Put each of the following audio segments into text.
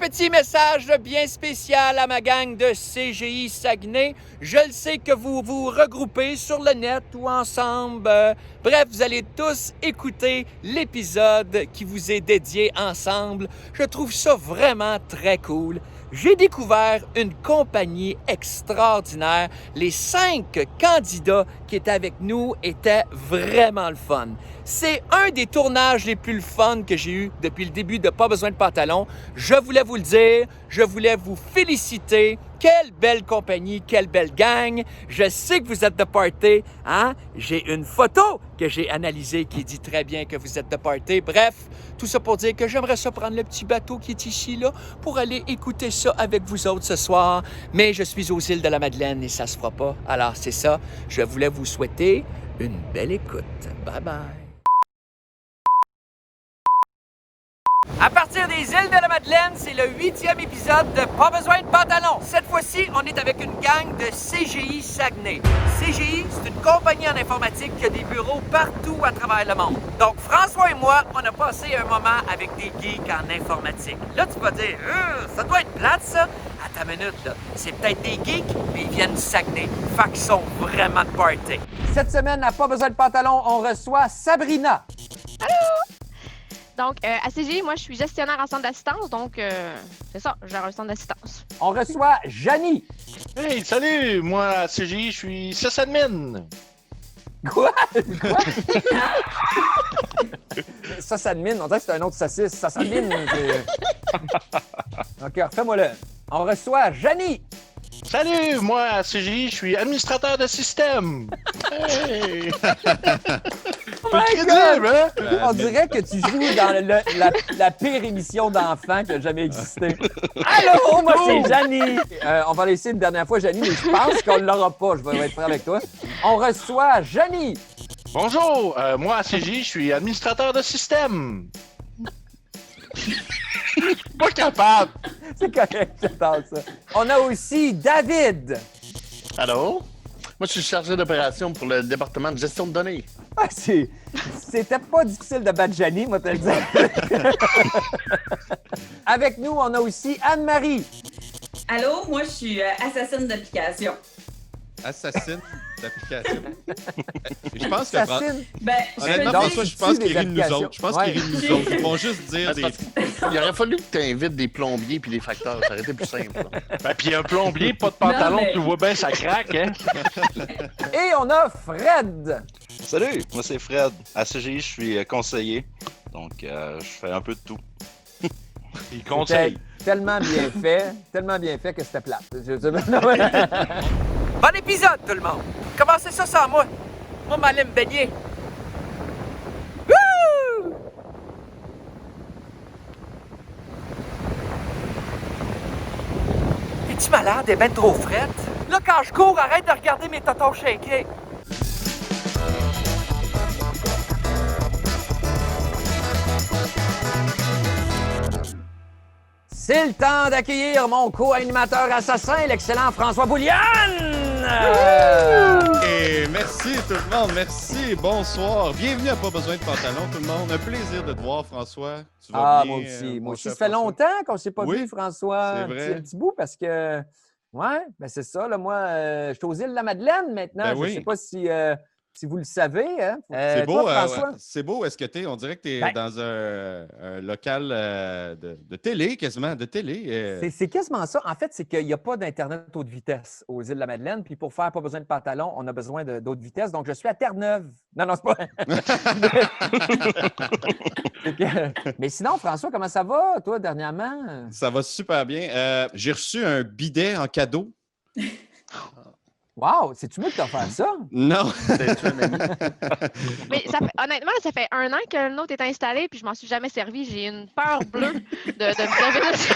petit message bien spécial à ma gang de CGI Saguenay. Je le sais que vous vous regroupez sur le net ou ensemble. Bref, vous allez tous écouter l'épisode qui vous est dédié ensemble. Je trouve ça vraiment très cool. J'ai découvert une compagnie extraordinaire. Les 5 candidats qui étaient avec nous étaient vraiment le fun. C'est un des tournages les plus fun que j'ai eu depuis le début de Pas besoin de pantalon. Je voulais vous le dire, je voulais vous féliciter. Quelle belle compagnie, quelle belle gang. Je sais que vous êtes de party, hein? J'ai une photo que j'ai analysée qui dit très bien que vous êtes de party. Bref, tout ça pour dire que j'aimerais ça prendre le petit bateau qui est ici, là, pour aller écouter ça avec vous autres ce soir. Mais je suis aux îles de la Madeleine et ça se fera pas. Alors, c'est ça. Je voulais vous souhaiter une belle écoute. Bye bye. À partir des îles de la Madeleine, c'est le 8e épisode de Pas besoin de pantalon. Cette fois-ci, on est avec une gang de CGI Saguenay. CGI, c'est une compagnie en informatique qui a des bureaux partout à travers le monde. Donc, François et moi, on a passé un moment avec des geeks en informatique. Là, tu vas dire, ça doit être plate, ça. Attends une minute, là. C'est peut-être des geeks, mais ils viennent du Saguenay. Fait qu'ils sont vraiment de party. Cette semaine, à Pas besoin de pantalon, on reçoit Sabrina. Allô! Donc, à CGI, moi, je suis gestionnaire en centre d'assistance, donc c'est ça, je gère un centre d'assistance. On reçoit Janie. Hey, salut! Moi, à CGI, je suis sysadmin. Quoi? Ça s'admine. On dirait que c'est un autre saucisse. Ça s'admine. OK, refais-moi-le. On reçoit Janie. Salut! Moi, à CGI, je suis administrateur de système. Hey! Oh C'est my crédible, hein? On dirait que tu joues dans la pire émission d'enfants qui a jamais existé. Allô, moi c'est Janie. On va laisser une dernière fois Janie, mais je pense qu'on ne l'aura pas. Je vais être prêt avec toi. On reçoit Janie. Bonjour! Moi, à CGI, je suis administrateur de système. Pas capable! C'est correct, j'attends ça. On a aussi David. Allô? Moi, je suis chargé d'opération pour le département de gestion de données. Ah, c'était pas difficile de battre Janie, moi, te le dire. Avec nous, on a aussi Anne-Marie. Allô, moi je suis assassine d'application. Assassine d'application. Je pense que Assassine. Ben, honnêtement, Donc, François, je tu pense tues qu'il des rit de nous applications. autres. Je pense Ouais. qu'il rit de nous autres. Ils vont juste dire des... Il aurait fallu que tu invites des plombiers puis des facteurs. Ça aurait été plus simple. là. Ben, pis un plombier, pas de pantalon, Non, mais- tu vois bien, ça craque, hein? Et on a Fred. Salut, moi c'est Fred. À CGI, je suis conseiller, donc je fais un peu de tout. Il conseille. C'était tellement bien fait que c'était plate. Bon épisode, tout le monde! Commencez ça sans moi. Moi, m'allais me baigner. Wouh! Es-tu malade? Elle est ben trop frette. Là, quand je cours, arrête de regarder mes totons shakés. C'est le temps d'accueillir mon co-animateur assassin, l'excellent François Bouliane! Et merci tout le monde, merci, bonsoir. Bienvenue à Pas besoin de pantalon tout le monde. Un plaisir de te voir, François. Tu vas bien, Moi aussi. mon Ça cher fait François? longtemps qu'on ne s'est pas Oui, vu, François. c'est vrai. Un petit bout parce que... Ouais, ben c'est ça. Là, moi, je suis aux îles de la Madeleine maintenant. Ben Je ne oui. sais pas si vous le savez. Hein? C'est beau, toi, François? c'est beau. Où est-ce que tu es? On dirait que tu es Ben- dans un local de télé, quasiment, de télé. C'est quasiment ça. En fait, c'est qu'il n'y a pas d'Internet haute vitesse aux îles de la Madeleine. Puis pour faire pas besoin de pantalon, on a besoin d'haute vitesse. Donc, je suis à Terre-Neuve. Non, c'est pas... Mais sinon, François, comment ça va, toi, dernièrement? Ça va super bien. J'ai reçu un bidet en cadeau. Wow! C'est-tu moi qui t'as offert ça? Non. T'es-tu un ami? Mais honnêtement, ça fait 1 an que le nôtre est installé, puis je m'en suis jamais servi. J'ai une peur bleue de me lever dessus.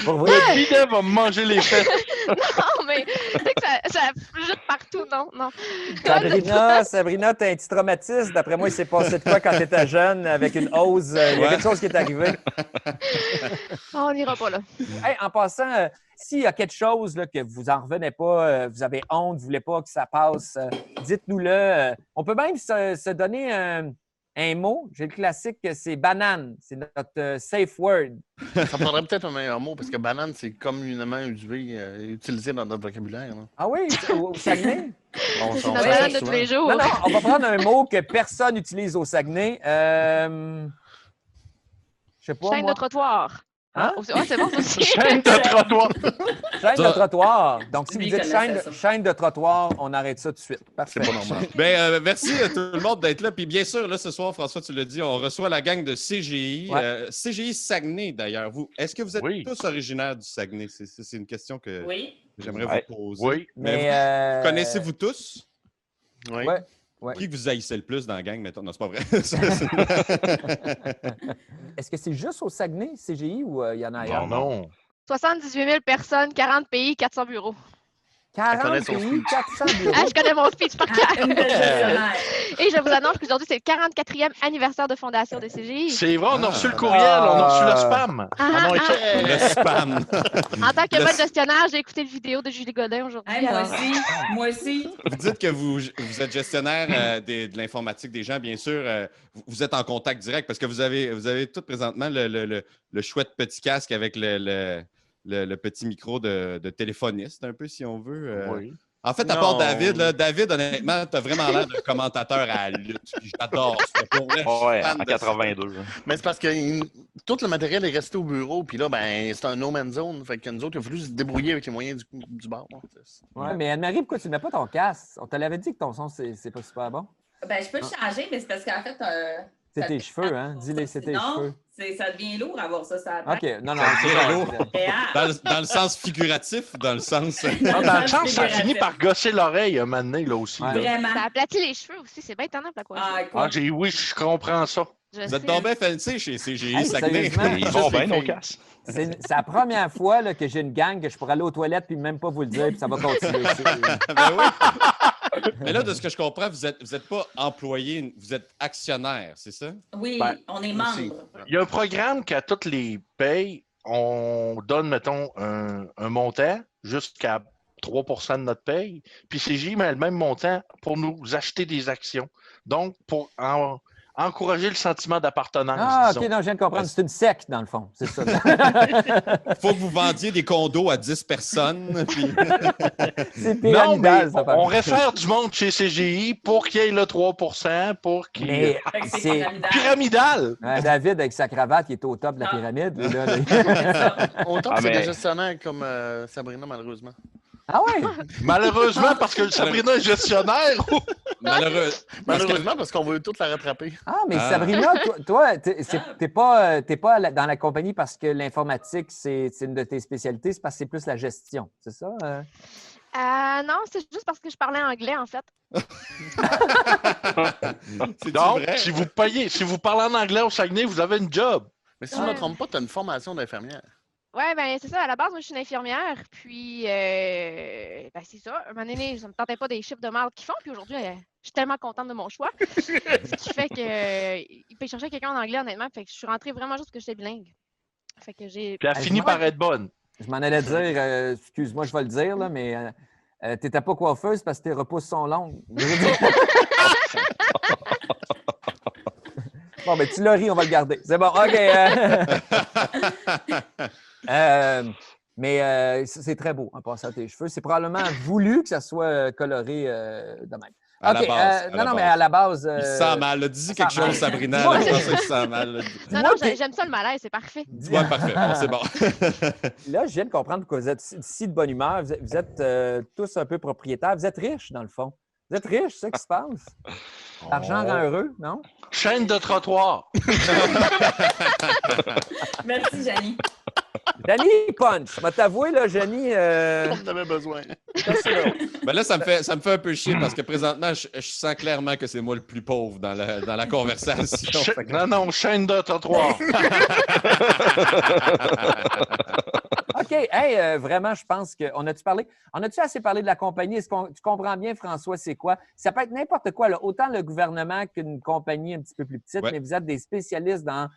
Pour vrai? Le bidet va me manger les fesses. Non, mais tu sais que ça jette partout, non. Sabrina, t'as un petit traumatisme. D'après moi, il s'est passé de quoi quand t'étais jeune avec une hausse? Il y a quelque chose qui est arrivé. On n'ira pas là. Hey, en passant, s'il y a quelque chose là, que vous n'en revenez pas, vous avez honte, vous ne voulez pas que ça passe, dites-nous-le. On peut même se donner un un mot. J'ai le classique, c'est banane. C'est notre safe word. Ça prendrait peut-être un meilleur mot parce que banane, c'est communément utilisé dans notre vocabulaire. Là. Ah oui, au Saguenay? On C'est s'en notre sert banane de souvent. tous les jours. Non, non, on va prendre un mot que personne n'utilise au Saguenay. Je sais pas, Chaîne moi. de trottoir. Hein? Oh, c'est bon, ça aussi. Chaîne de trottoir. Chaîne de trottoir. Donc, si vous Lui dites connaissait ça. chaîne de trottoir, on arrête ça tout de suite. Parfait. C'est pas normal. Ben, merci à tout le monde d'être là. Puis bien sûr, là, ce soir, François, tu l'as dit, on reçoit la gang de CGI. Ouais. CGI Saguenay, d'ailleurs. Est-ce que vous êtes Oui. tous originaires du Saguenay? C'est une question que Oui. j'aimerais Ouais. vous poser. Oui. Mais, Connaissez-vous tous? Oui. Ouais. Ouais. Qui vous haïssez le plus dans la gang, mettons? Non, c'est pas vrai. Est-ce que c'est juste au Saguenay, CGI, ou il y en a ailleurs? Non. 78 000 personnes, 40 pays, 400 bureaux. 40 connaît son pays, speech. 400 bureaux. Ah, je connais mon speech par cœur. Une belle gestionnaire. Et je vous annonce qu'aujourd'hui, c'est le 44e anniversaire de fondation de CGI. C'est vrai, on a reçu le courriel, on a reçu le spam. Ah, Ah non, ah, ok. Le spam. En tant que Le- bonne gestionnaire, j'ai écouté le vidéo de Julie Godin aujourd'hui. Hey, moi alors- aussi. Moi aussi. Vous dites que vous êtes gestionnaire de l'informatique des gens, bien sûr. Vous êtes en contact direct parce que vous avez tout présentement le chouette petit casque avec le petit micro de téléphoniste, un peu, si on veut. Oui. En fait, à part Non. David, là, David, honnêtement, t'as vraiment l'air d'un commentateur à la lutte. Puis j'adore ça. Pour vrai, je suis Ouais, fan en de ça. 82. Mais c'est parce que tout le matériel est resté au bureau, puis là, ben, c'est un no man's zone. Fait que nous autres, il a fallu se débrouiller avec les moyens du bord. Ouais, mais Anne-Marie, pourquoi tu ne mets pas ton casque? On te l'avait dit que ton son, c'est pas super bon. Ben, je peux le changer, mais c'est parce qu'en fait. C'est ça- tes cheveux, hein? Dis-les, c'est tes cheveux. Non, ça devient lourd à avoir ça, ça OK, non, non, Ça c'est devient ça. lourd. Dans le sens figuratif ou dans le sens. Non, dans le sens, ça finit par gosser l'oreille un moment donné, là aussi. Ouais. là. Vraiment. Ça aplatit les cheveux aussi, c'est bien étonnant pour la coiffure. Ah, écoute. Ah, oui, je comprends ça. Je Vous êtes sais. donc bien fancy chez CGI Hey, Saguenay. sérieusement? Ils vont bien, nos casques. C'est la première fois là, que j'ai une gang que je pourrais aller aux toilettes puis même pas vous le dire, puis ça va continuer. Ben oui. Mais là, de ce que je comprends, vous êtes pas employé, vous êtes actionnaire, c'est ça? Oui, Ben, on est aussi. membre. Il y a un programme qu'à toutes les payes, on donne, mettons, un montant jusqu'à 3 % de notre paye. Puis CGI met le même montant pour nous acheter des actions. Donc, pour encourager le sentiment d'appartenance. Ah, OK, disons. non, je viens de comprendre. C'est une secte, dans le fond. C'est ça. Faut que vous vendiez des condos à 10 personnes. Puis... C'est Non, mais pyramidal, ça. on réfère du monde chez CGI pour qu'il y ait le 3 % pour qu'il... Mais Fait que c'est c'est... pyramidal. Pyramidal! David, avec sa cravate, il est au top de la Ah. pyramide. lui, là. Autant Ah, que c'est mais- des gestionnaires comme Sabrina, malheureusement. Ah ouais? Malheureusement, parce que Sabrina est gestionnaire. Malheureux. Malheureusement, parce qu'on veut toutes la rattraper. Ah, mais Ah. Sabrina, toi t'es pas dans la compagnie parce que l'informatique, c'est une de tes spécialités, c'est parce que c'est plus la gestion, c'est ça? Non, c'est juste parce que je parlais anglais, en fait. C'est Donc, vrai? si vous parlez en anglais au Saguenay, vous avez une job. Mais si je ne me trompe pas, tu as une formation d'infirmière. Ouais, ben c'est ça. À la base, moi, je suis une infirmière. Puis, ben, c'est ça. Un moment donné, ça me tentait pas des chiffres de merde qu'ils font. Puis aujourd'hui, je suis tellement contente de mon choix. Ce qui fait que il peut chercher quelqu'un en anglais, honnêtement. Fait que je suis rentrée vraiment juste que j'étais bilingue. Fait que j'ai. Puis elle Hey, finit moi- par être bonne. Je m'en allais dire, excuse-moi, je vais le dire, là, mais t'étais pas coiffeuse parce que tes repousses sont longues. Je veux dire- Bon, ben tu l'as ri, on va le garder. C'est bon, OK. Mais c'est très beau en passant à tes cheveux. C'est probablement voulu que ça soit coloré de même. À la OK, base, à la non, mais base. à la base. Il se sent mal. Dis ça quelque sent mal. chose, Sabrina. Ouais. Là, je pense qu'il se sent mal. là. Non, Moi, non, t'es- j'aime ça le malaise, c'est parfait. Ouais, parfait. Bon, c'est bon. Là, je viens de comprendre que vous êtes si de bonne humeur. Vous êtes tous un peu propriétaires. Vous êtes riches, dans le fond. Vous êtes riches, c'est ça qui se passe? L'argent rend heureux, non? Chaîne de trottoir. Merci, Janie. Danny Punch. Je vais t'avouer, là, Jenny. On en avait besoin. Ben là, ça me fait un peu chier parce que présentement, je sens clairement que c'est moi le plus pauvre dans la conversation. Fait que- Non, chaîne de trottoir. OK. Hey, vraiment, je pense qu'on a-tu assez parlé de la compagnie? Est-ce que tu comprends bien, François, c'est quoi? Ça peut être n'importe quoi, là, autant le gouvernement qu'une compagnie un petit peu plus petite, Ouais. mais vous êtes des spécialistes dans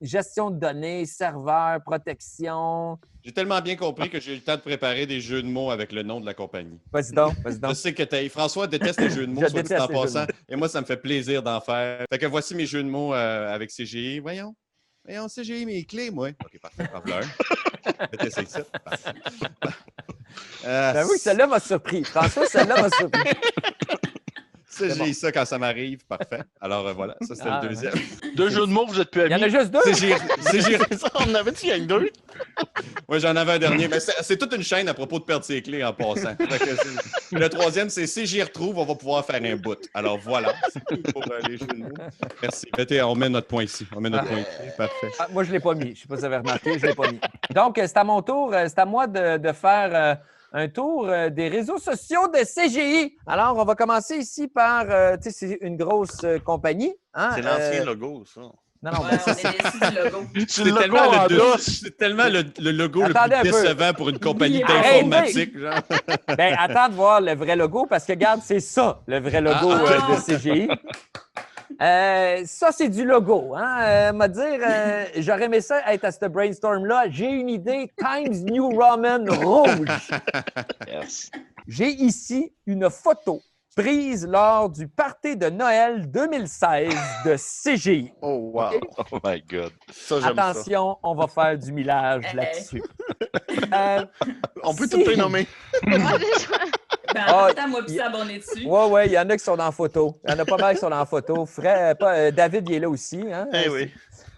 gestion de données, serveur, protection. J'ai tellement bien compris que j'ai eu le temps de préparer des jeux de mots avec le nom de la compagnie. Vas-y donc. Je sais que François déteste les jeux de mots, Je soit dit déteste en les jeux de passant. mots. Et moi, ça me fait plaisir d'en faire. Fait que voici mes jeux de mots avec CGI. Voyons, CGI, mes clés, moi. OK, parfait, par fleur. Mettez ça ici. Parfait. Ben oui, celle-là m'a surpris. François, celle-là m'a surpris. CGI, ça, quand ça m'arrive, parfait. Alors voilà, ça, c'était le deuxième. Deux jeux de mots, vous êtes plus Il y en amis. a juste deux. CGI. C'est ça, on avait dit qu'il y a deux. Oui, j'en avais un dernier. Mais c'est toute une chaîne à propos de perdre ses clés en passant. Fait que le troisième, c'est si j'y retrouve, on va pouvoir faire un bout. Alors voilà, c'est tout pour les jeux de mots. Merci. Mettez, on met notre point ici. Parfait. Ah, moi, je ne l'ai pas mis. Je ne sais pas si vous avez remarqué, je ne l'ai pas mis. Donc, c'est à mon tour, c'est à moi de faire un tour des réseaux sociaux de CGI. Alors, on va commencer ici par, tu sais, c'est une grosse compagnie. Hein? C'est l'ancien logo, ça. Non, non, Ouais, ben, on est déçus du logo. C'est le logo en dos. C'est tellement le logo Attendez le un plus peu. décevant pour une compagnie Arrêtez. d'informatique. Genre. ben, attends de voir le vrai logo parce que, regarde, c'est ça, le vrai logo Ah. de CGI. Ça, c'est du logo. Hein? M'a dire, j'aurais aimé ça être à ce brainstorm-là. J'ai une idée. Times New Roman rouge. Yes. J'ai ici une photo prise lors du party de Noël 2016 de CGI. Oh, wow. Oh my God. Ça, j'aime ça. Attention, on va faire du millage là-dessus. On peut si- tout les nommer. Ben, Ah, attends, moi, puis s'abonner dessus. Oui, il y en a qui sont dans la photo. Il y en a pas mal qui sont dans la photo. David, il est là aussi. Hein? Eh oui.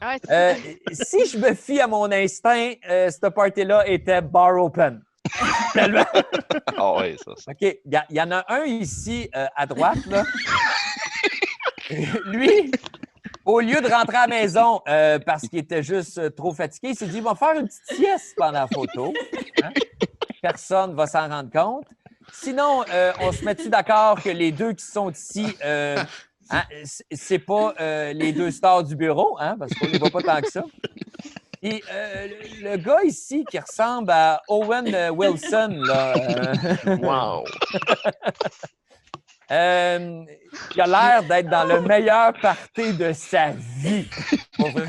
Ouais, c'est ça. Si je me fie à mon instinct, cette party-là était bar open. Tellement. Ah oui, ça. OK, il y en a un ici à droite. Là. Lui, au lieu de rentrer à la maison parce qu'il était juste trop fatigué, il s'est dit, il va faire une petite sieste pendant la photo. Hein? Personne ne va s'en rendre compte. Sinon, on se met-tu d'accord que les deux qui sont ici, hein, c'est pas les deux stars du bureau, hein, parce qu'on ne les voit pas tant que ça. Et le gars ici qui ressemble à Owen Wilson, là, Wow. il a l'air d'être dans le meilleur party de sa vie. Pour vrai.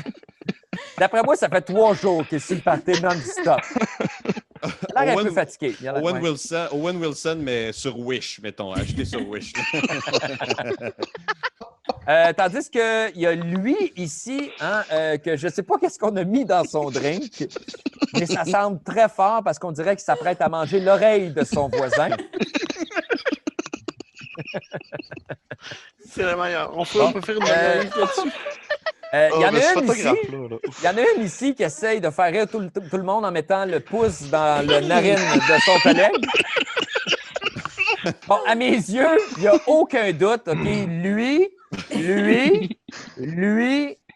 D'après moi, ça fait 3 jours qu'il est sur le party non-stop. Il a l'air un peu fatigué. Il a l'air- ouais. Owen Wilson, mais sur Wish, mettons. Acheté sur Wish. Tandis qu'il y a lui ici, hein, que je ne sais pas qu'est-ce qu'on a mis dans son drink, mais ça semble très fort parce qu'on dirait qu'il s'apprête à manger l'oreille de son voisin. C'est le meilleur. On peut faire une analyse là-dessus. Il y en a ce une ici. photographe-là, là. Il y en a une ici qui essaye de faire rire tout le monde en mettant le pouce dans le narine de son collègue. Bon, à mes yeux, il n'y a aucun doute. OK? Lui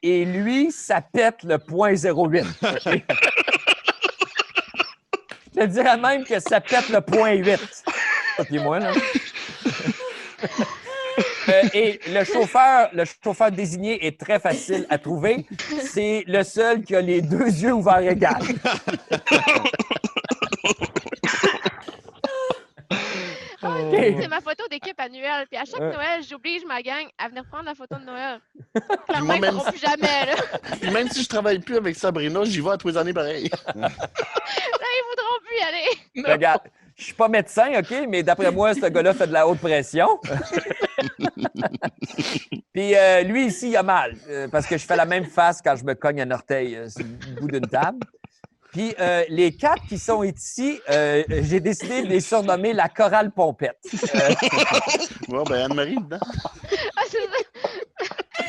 et lui, ça pète le 0.08. OK? Je te dirais même que ça pète le 0.8. Ça, puis moi, là. Et le chauffeur désigné est très facile à trouver. C'est le seul qui a les 2 yeux ouverts égales. OK. C'est ma photo d'équipe annuelle. Puis à chaque Noël, j'oblige ma gang à venir prendre la photo de Noël. Clairement, Moi, ils ne même feront plus jamais. Là. Puis même si je travaille plus avec Sabrina, j'y vais à tous les années pareil. Là, ils ne voudront plus y aller. Regarde, je suis pas médecin, OK, mais d'après moi, ce gars-là fait de la haute pression. Puis lui, ici, il a mal, parce que je fais la même face quand je me cogne un orteil sur le bout d'une table. Puis les 4 qui sont ici, j'ai décidé de les surnommer la chorale pompette. Bon, ben Anne-Marie, dedans. Ah, c'est ça.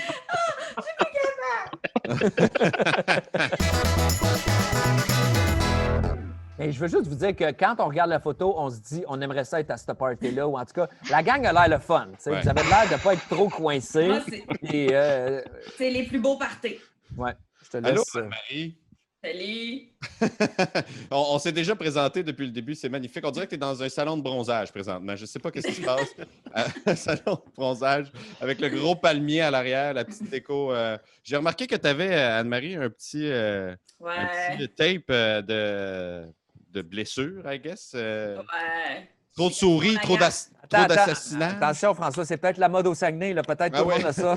Mais je veux juste vous dire que quand on regarde la photo, on se dit on aimerait ça être à cette party-là, ou en tout cas, la gang a l'air le fun. Tu sais, Ouais. Vous avez l'air de ne pas être trop coincés. Moi, Et, c'est les plus beaux parties. ouais, je te Allô, laisse. Anne-Marie? Salut! On s'est déjà présenté depuis le début, c'est magnifique. On dirait que tu es dans un salon de bronzage présentement. Je ne sais pas ce qui se passe. Un salon de bronzage avec le gros palmier à l'arrière, la petite déco. J'ai remarqué que tu avais, Anne-Marie, un petit Ouais. tape de blessure, I guess. Ouais. Trop de souris, trop Attends, d'assassinats. attention, François, c'est peut-être la mode au Saguenay. Là. Peut-être Ah tout le ouais. monde a ça.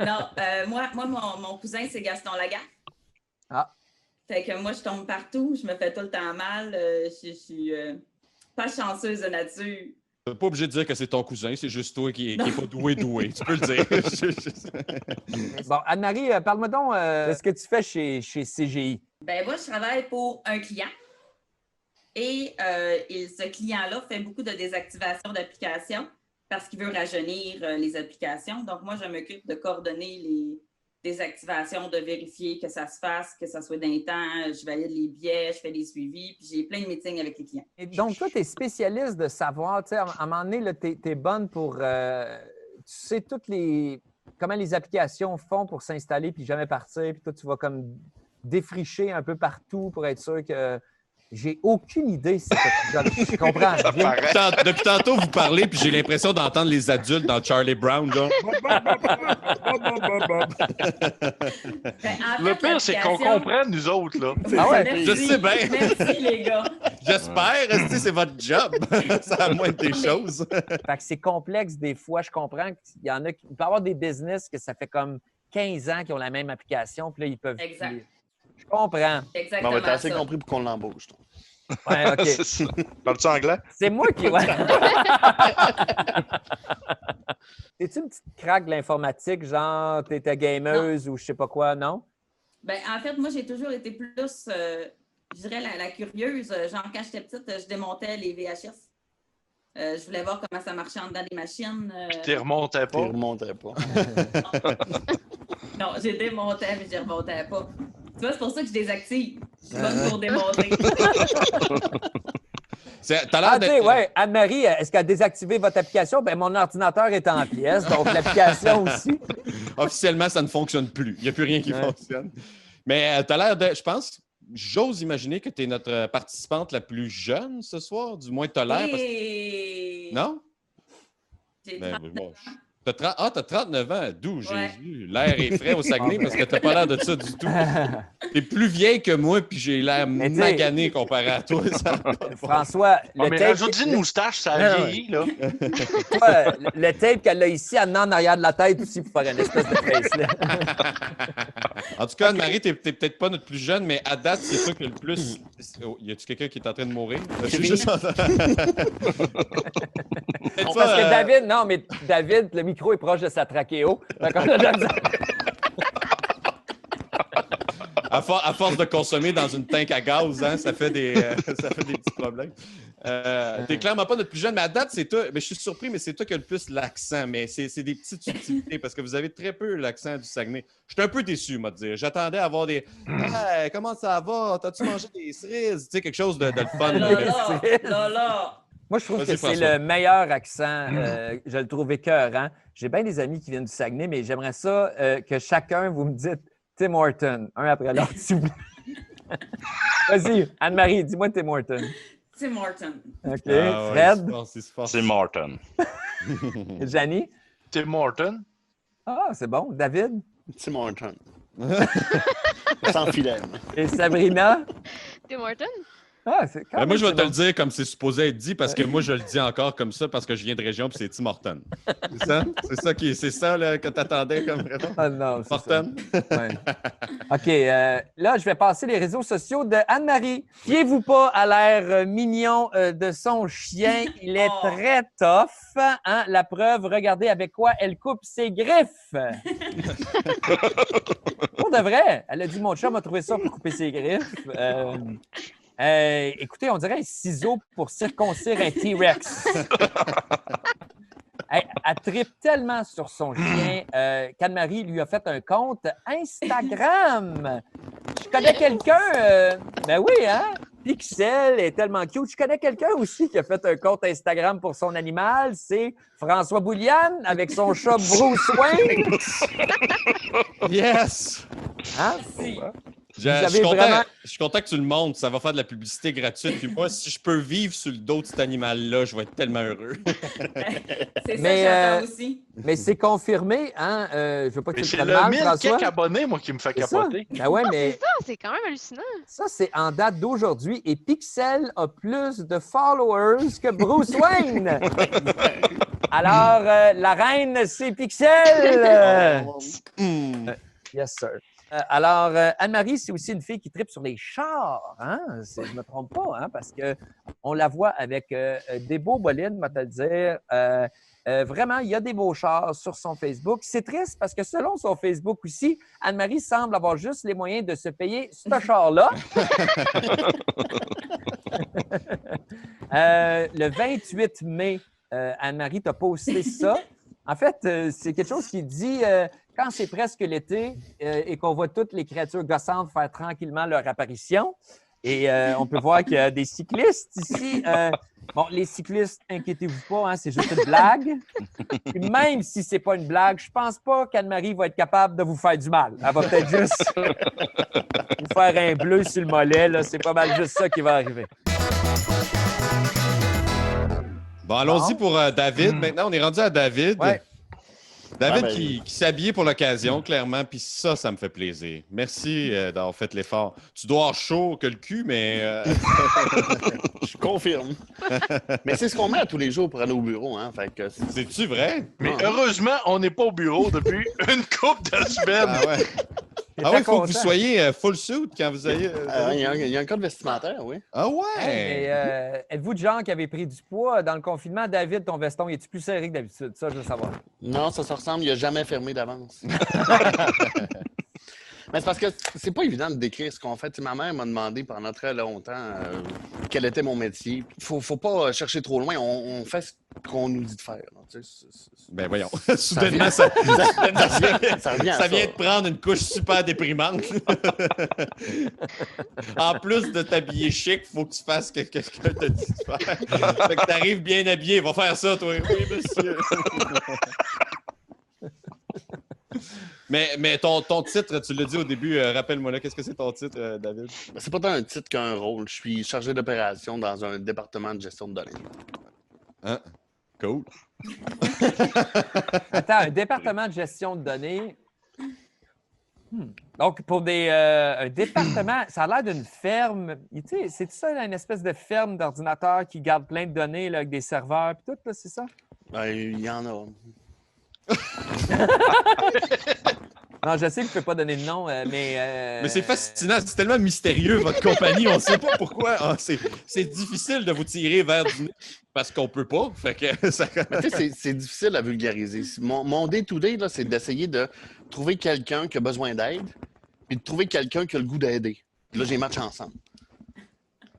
Non, moi mon cousin, c'est Gaston Lagacé. Ah. Fait que moi, je tombe partout, je me fais tout le temps mal. Je suis pas chanceuse de nature. T'es pas obligé de dire que c'est ton cousin, c'est juste toi qui est pas doué. Tu peux le dire. Bon, Anne-Marie, parle-moi donc de ce que tu fais chez CGI. Ben moi, je travaille pour un client. Et ce client-là fait beaucoup de désactivation d'applications parce qu'il veut rajeunir les applications. Donc, moi, je m'occupe de coordonner les désactivations, de vérifier que ça se fasse, que ça soit d'un temps. Je valide les billets, je fais des suivis, puis j'ai plein de meetings avec les clients. Et donc, toi, tu es spécialiste de savoir, tu sais, à un moment donné, tu es bonne pour, tu sais, comment les applications font pour s'installer puis jamais partir, puis toi, tu vas comme défricher un peu partout pour être sûr que j'ai aucune idée si je comprends rien. Depuis tantôt, vous parlez, puis j'ai l'impression d'entendre les adultes dans Charlie Brown. Genre. En Le fait, pire, c'est qu'on l'application- comprend, nous autres, là. Ah ouais? Merci. Je sais bien. Merci, les gars. J'espère, c'est votre job. Ça a moins des choses. Fait que c'est complexe des fois. Je comprends qu'il y en a qui. Il peut y avoir des business que ça fait comme 15 ans qu'ils ont la même application, puis là, ils peuvent. Exact. Je comprends. Exactement Bon, ben, t'as assez ça. compris pour qu'on l'embauche. je trouve. Ouais, OK. C'est ça. Parles-tu anglais? C'est moi qui. Ouais. Es-tu une petite craque de l'informatique, genre t'étais gameuse ou je sais pas quoi, non? Ben, en fait, moi, j'ai toujours été plus, je dirais, la curieuse. Genre, quand j'étais petite, je démontais les VHS. Je voulais voir comment ça marchait en dedans des machines. Tu remontais Tu pas. remontais pas. Non, j'ai démonté, mais je ne remontais pas. Tu vois, c'est pour ça que je désactive. Je suis bonne pour démonter. T'as l'air Ah, tu sais, d'être... ouais. Anne-Marie, est-ce qu'elle a désactivé votre application? Ben, mon ordinateur est en pièce, donc l'application aussi. Officiellement, ça ne fonctionne plus. Il n'y a plus rien qui fonctionne. Mais tu as l'air de... Je pense, j'ose imaginer que tu es notre participante la plus jeune ce soir. Du moins, tu as l'air. Et... Non? J'ai Ben, 39 bon, ans. t'as 39 ans. D'où, Ouais. Jésus? L'air est frais au Saguenay parce que t'as pas l'air de ça du tout. T'es plus vieille que moi, puis j'ai l'air Mais tu sais- magané comparé à toi. François, Ah, mais tape, rajoute-y une moustache, ça Non, vieillit, là. le tape qu'elle a ici, elle en a en arrière de la tête aussi pour faire une espèce de face-là. En tout cas, Anne-Marie, t'es peut-être pas notre plus jeune, mais à date, c'est toi qui a le plus... Oh, y a-tu quelqu'un qui est en train de mourir? Je suis juste en- Parce que David, non, mais David, le micro est proche de sa trachéo. Fait qu'on a de la misère. À force de consommer dans une tank à gaz, hein, ça fait des petits problèmes. T'es clairement pas notre plus jeune, mais à date, c'est toi. Mais je suis surpris, mais c'est toi qui as le plus l'accent. Mais c'est des petites subtilités parce que vous avez très peu l'accent du Saguenay. Je suis un peu déçu, moi, de dire. J'attendais à avoir des Hey, comment ça va? T'as-tu mangé des cerises? Tu sais, quelque chose de le fun. Là, là, là, là. Moi, je trouve Vas-y, que c'est François. le meilleur accent. Je le trouve écœurant. J'ai bien des amis qui viennent du Saguenay, mais j'aimerais ça que chacun, vous me dites Tim Horton, un après l'autre, s'il vous plaît. Vas-y, Anne-Marie, dis-moi Tim Horton. Tim Horton. OK. Ah ouais, Fred, c'est fort. C'est Martin. Janie. Tim Horton. Ah, c'est bon. David Tim Horton. Sans filet. et Sabrina. Tim Horton? Ah, c'est quand Ben, moi, même, je vais c'est te bon. le dire comme c'est supposé être dit parce que moi, je le dis encore comme ça parce que je viens de région puis c'est Tim Horton. C'est ça? C'est ça là, que tu attendais comme réponse? Ah non, c'est ça. Horton? Ouais. OK, là, je vais passer les réseaux sociaux de Anne-Marie. Fiez-vous pas à l'air mignon de son chien. Il est Oh. très tough. Hein? La preuve, regardez avec quoi elle coupe ses griffes. Pour de vrai, elle a dit, mon chum a trouvé ça pour couper ses griffes. Écoutez, on dirait un ciseau pour circoncire un T-Rex. Elle tripe tellement sur son chien qu'Anne-Marie lui a fait un compte Instagram. Je connais quelqu'un, ben oui, hein? Pixel est tellement cute. Je connais quelqu'un aussi qui a fait un compte Instagram pour son animal. C'est François Bouliane avec son chat Bruce Wayne. Yes! Hein? Si. Je avez suis content, vraiment- je suis content que tu le montres. Ça va faire de la publicité gratuite. Puis moi, si je peux vivre sur le dos de cet animal-là, je vais être tellement heureux. C'est ça Mais, que j'attends aussi. Mais c'est confirmé, hein? Je veux pas que Mais tu c'est le le prennes mal, 1000 François. quelques abonnés, moi, qui me fait C'est ça. capoter. Ben ouais, C'est mais ça, c'est quand même hallucinant. ça, c'est en date d'aujourd'hui. Et Pixel a plus de followers que Bruce Wayne. Alors, la reine, c'est Pixel. Yes, sir. Alors, Anne-Marie, c'est aussi une fille qui tripe sur les chars. Hein? Je ne me trompe pas, hein? Parce qu'on la voit avec des beaux bolines, va te le dire. Vraiment, il y a des beaux chars sur son Facebook. C'est triste parce que selon son Facebook aussi, Anne-Marie semble avoir juste les moyens de se payer ce char-là. Le 28 mai, Anne-Marie t'a posté ça. En fait, c'est quelque chose qui dit quand c'est presque l'été et qu'on voit toutes les créatures gossantes faire tranquillement leur apparition. Et on peut voir qu'il y a des cyclistes ici. Bon, les cyclistes, inquiétez-vous pas, hein, c'est juste une blague. Et même si c'est pas une blague, je pense pas qu'Anne-Marie va être capable de vous faire du mal. Elle va peut-être juste vous faire un bleu sur le mollet. Là. C'est pas mal juste ça qui va arriver. Bon, allons-y Bon. pour David. Maintenant, on est rendu à David. Ouais. David Ah, ben- qui s'est habillé pour l'occasion, clairement, puis ça me fait plaisir. Merci d'avoir fait l'effort. Tu dois avoir chaud que le cul, mais... Je confirme. Mais c'est ce qu'on met à tous les jours pour aller au bureau, hein. Fait que C'est-tu vrai? Mais Ah. heureusement, on n'est pas au bureau depuis une couple de semaines. Ah ouais. Ah oui, il faut que vous soyez full suit quand vous ayez... il y a un code vestimentaire, oui. Ah ouais! Hey, mais, êtes-vous du genre qui avait pris du poids dans le confinement? David, ton veston, est-tu plus serré que d'habitude? Ça, je veux savoir. Non, ça se ressemble, il n'a jamais fermé d'avance. Mais c'est parce que c'est pas évident de décrire ce qu'on fait. Tu sais, ma mère m'a demandé pendant très longtemps quel était mon métier. Faut pas chercher trop loin. On fait ce qu'on nous dit de faire. Là. Tu sais, Ben voyons. Soudainement, ça revient à ça vient de prendre une couche super déprimante. En plus de t'habiller chic, il faut que tu fasses ce que quelqu'un t'a dit de faire. Fait que t'arrives bien habillé. Va faire ça, toi. Oui, monsieur. Mais ton titre, tu l'as dit au début, rappelle-moi là, qu'est-ce que c'est ton titre, David? C'est pas tant un titre qu'un rôle. Je suis chargé d'opération dans un département de gestion de données. Hein? Cool. Attends, un département de gestion de données. Donc, pour un département, ça a l'air d'une ferme. Tu sais, c'est ça, une espèce de ferme d'ordinateurs qui garde plein de données là, avec des serveurs et tout, là, c'est ça? Il y en a. Non, je sais que je ne peux pas donner de nom, mais... Mais c'est fascinant, c'est tellement mystérieux, votre compagnie. On ne sait pas pourquoi. Ah, c'est difficile de vous tirer vers du nez parce qu'on peut pas. Fait que ça... Mais tu sais, c'est difficile à vulgariser. Mon day-to-day, là, c'est d'essayer de trouver quelqu'un qui a besoin d'aide puis de trouver quelqu'un qui a le goût d'aider. Puis là, j'ai match ensemble.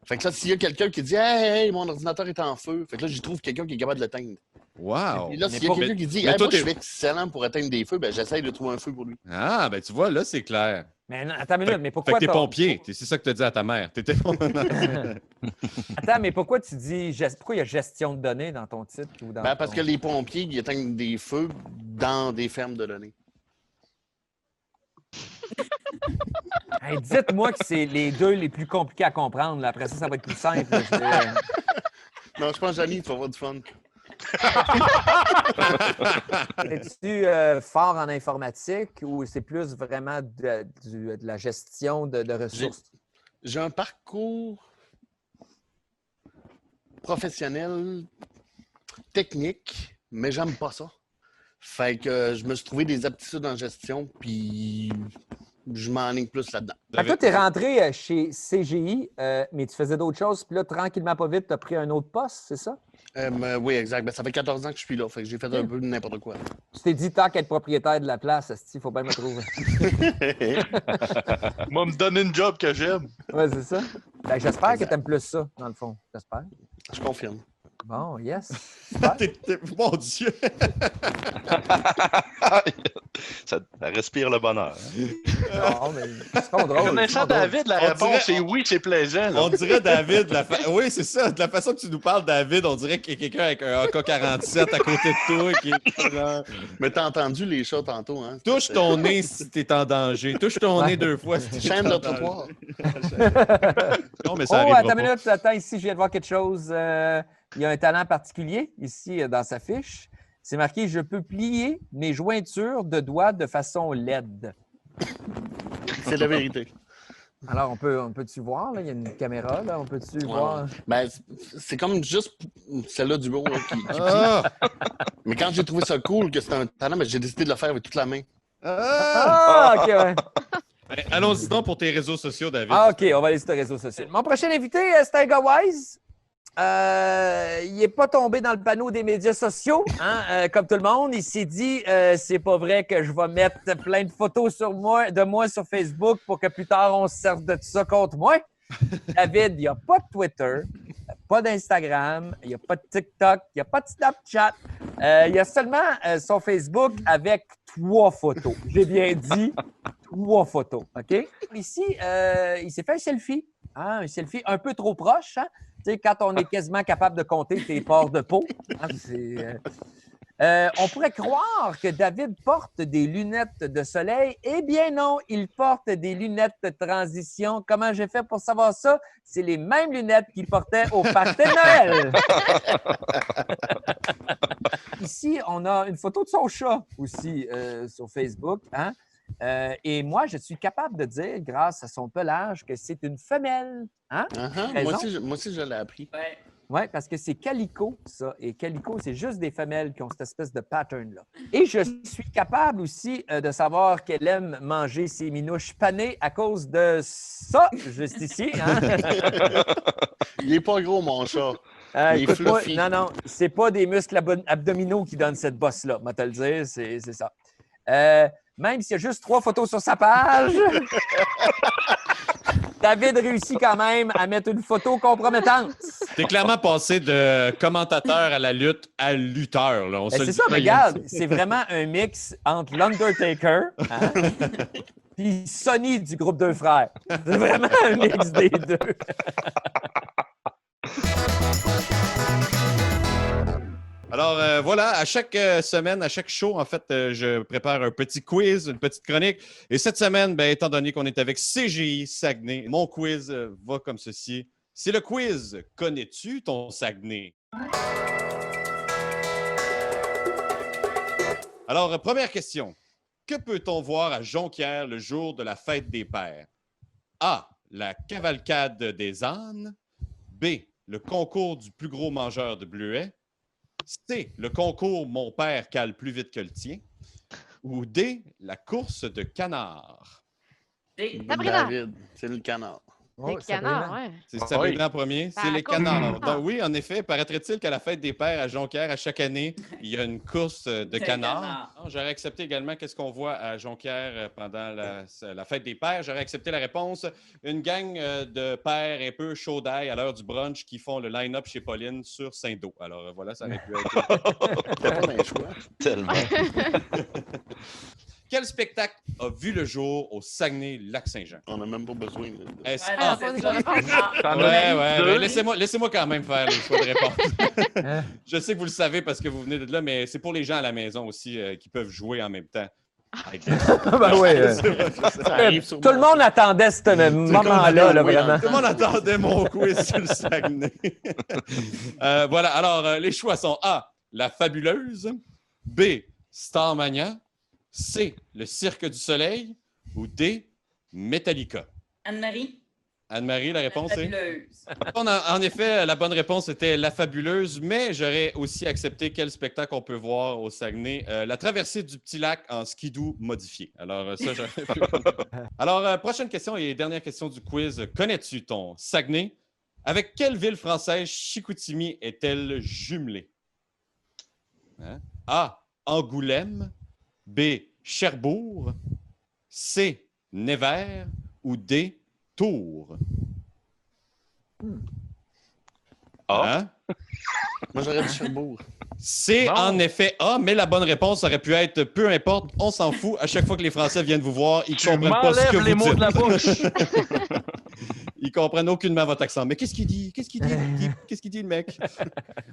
Fait que là, s'il y a quelqu'un qui dit hey, mon ordinateur est en feu, fait que là, j'y trouve quelqu'un qui est capable de l'éteindre. Wow! Et là, s'il y a quelqu'un qui dit mais toi, moi, je suis excellent pour éteindre des feux, ben j'essaye de trouver un feu pour lui. Ah, ben tu vois, là, c'est clair. Mais non, attends une minute, mais Fait pourquoi... que t'es pompier. C'est ça que tu as dit à ta mère. T'étais Attends, mais pourquoi tu dis... Pourquoi il y a gestion de données dans ton titre? Ou dans Parce que les pompiers, ils éteignent des feux dans des fermes de données. Hey, dites-moi que c'est les deux les plus compliqués à comprendre. Là. Après ça, ça va être plus simple. Là. Non, je pense, Janie, tu vas avoir du fun. Es-tu fort en informatique ou c'est plus vraiment de la gestion de ressources? J'ai un parcours professionnel, technique, mais j'aime pas ça. Fait que je me suis trouvé des aptitudes en gestion, puis je m'enligne plus là-dedans. Fait que toi, tu es rentré chez CGI, mais tu faisais d'autres choses, puis là, tranquillement, pas vite, tu as pris un autre poste, c'est ça? Oui, exact. Ben, ça fait 14 ans que je suis là, fait que j'ai fait un peu de n'importe quoi. Tu t'es dit, tant qu'être propriétaire de la place, il faut bien me trouver. Moi, me donner une job que j'aime. Oui, c'est ça. Ben, j'espère que Exact. tu aimes plus ça, dans le fond. J'espère. Je confirme. Bon, yes. Super. Mon Dieu! Ça respire le bonheur. Non, mais ils seront drôles. Connaissant David, la On réponse dirait- est oui, c'est plaisant. là. On dirait David, oui, c'est ça. De la façon que tu nous parles, David, on dirait qu'il y a quelqu'un avec un AK-47 à côté de toi qui est genre, Mais t'as entendu les chats tantôt, hein? touche ton nez si t'es en danger. Touche ton nez 2 fois si t'es Chaîne en de danger. trottoir. Non, mais Oh, ça arrivera attends une pas. minute, attends, ici, je viens de voir quelque chose. Il y a un talent particulier, ici, dans sa fiche. C'est marqué « Je peux plier mes jointures de doigts de façon LED C'est la vérité. ». Alors, on peut-tu voir, là? Il y a une caméra, là. On peut-tu voir? Ben, c'est comme juste celle-là du bureau là, qui plie. Ah! Mais quand j'ai trouvé ça cool que c'était un talent, ben, j'ai décidé de le faire avec toute la main. Ah! Ah, OK, ouais. Ben, allons-y donc pour tes réseaux sociaux, David. Ah, OK, on va aller sur les réseaux sociaux. Mon prochain invité, c'est un gars wise. Il n'est pas tombé dans le panneau des médias sociaux, hein, comme tout le monde. Il s'est dit, c'est pas vrai que je vais mettre plein de photos de moi sur Facebook pour que plus tard, on se serve de tout ça contre moi. David, il n'y a pas de Twitter, pas d'Instagram, il n'y a pas de TikTok, il n'y a pas de Snapchat. Il y a seulement son Facebook avec 3 photos. J'ai bien dit 3 photos, OK? Ici, il s'est fait un selfie. Hein, un selfie un peu trop proche, hein? Tu sais, quand on est quasiment capable de compter tes pores de peau. Hein, on pourrait croire que David porte des lunettes de soleil. Eh bien non, il porte des lunettes de transition. Comment j'ai fait pour savoir ça? C'est les mêmes lunettes qu'il portait au party de Noël. Ici, on a une photo de son chat aussi sur Facebook. Hein? Et moi, je suis capable de dire, grâce à son pelage, que c'est une femelle. Hein? Moi aussi, je l'ai appris. Ouais. Oui, parce que c'est Calico, ça. Et Calico, c'est juste des femelles qui ont cette espèce de pattern-là. Et je suis capable aussi de savoir qu'elle aime manger ses minouches panées à cause de ça, juste ici. Hein? Il est pas gros, mon chat. Il est Écoute-moi, fluffy. non, c'est pas des muscles abdominaux qui donnent cette bosse-là, moi te le dire, c'est ça. Même s'il y a juste 3 photos sur sa page, David réussit quand même à mettre une photo compromettante. T'es clairement passé de commentateur à la lutte à lutteur. Là. On se Ben, le c'est dit ça, pas, regarde, c'est vraiment un mix entre l'Undertaker et Sonny du groupe Deux Frères. C'est vraiment un mix des deux. Alors voilà, à chaque semaine, à chaque show, en fait, je prépare un petit quiz, une petite chronique. Et cette semaine, ben, étant donné qu'on est avec CGI Saguenay, mon quiz va comme ceci. C'est le quiz « Connais-tu ton Saguenay? » Alors, première question. Que peut-on voir à Jonquière le jour de la fête des pères? A. La cavalcade des ânes. B. Le concours du plus gros mangeur de bleuets. C. Le concours Mon père cale plus vite que le tien. Ou D. La course de canard. Sabrina. David, c'est le canard. Oh, Les canards, ouais. C'est Sabrina en premier. C'est Ah, les course de canards. canard. Donc, oui, en effet, paraîtrait-il qu'à la fête des pères à Jonquière, à chaque année, il y a une course de canards. canard. J'aurais accepté également qu'est-ce qu'on voit à Jonquière pendant la fête des pères. J'aurais accepté la réponse. Une gang de pères un peu chaud d'ail à l'heure du brunch qui font le line-up chez Pauline sur Saint-Do. Alors voilà, ça aurait pu être... T'as pas d'un choix. Tellement. Quel spectacle a vu le jour au Saguenay-Lac-Saint-Jean? On n'a même pas besoin. Est-ce- Ouais, Ah, non, pas c'est une ça. réponse. T'en Ouais, as ouais, deux. mais laissez-moi quand même faire les choix de réponse. Hein? Je sais que vous le savez parce que vous venez de là, mais c'est pour les gens à la maison aussi qui peuvent jouer en même temps. Ben oui, Ça arrive sûrement. tout le monde attendait ce moment-là, là, oui, vraiment. Tout le monde attendait mon quiz sur le Saguenay. Voilà, alors les choix sont A, La Fabuleuse, B, Starmania, C, Le Cirque du Soleil ou D, Metallica. Anne-Marie? Anne-Marie, la réponse est? Fabuleuse. En effet, la bonne réponse était La Fabuleuse, mais j'aurais aussi accepté quel spectacle on peut voir au Saguenay. La traversée du Petit Lac en skidoo modifié. Alors, ça, j'aurais pu. Alors, prochaine question et dernière question du quiz. Connais-tu ton Saguenay? Avec quelle ville française Chicoutimi est-elle jumelée? Hein? A. Angoulême. B. Cherbourg. C. Nevers. Ou D. Tours. Ah, Hein? Moi, j'aurais dit Cherbourg. C'est Non. en effet A, mais la bonne réponse aurait pu être peu importe, on s'en fout. À chaque fois que les Français viennent vous voir, ils Tu comprennent pas ce que m'enlèves les vous mots dites. de la bouche. Ils comprennent aucunement votre accent. Mais qu'est-ce qu'il dit? Qu'est-ce qu'il dit? Qu'est-ce qu'il dit, le mec?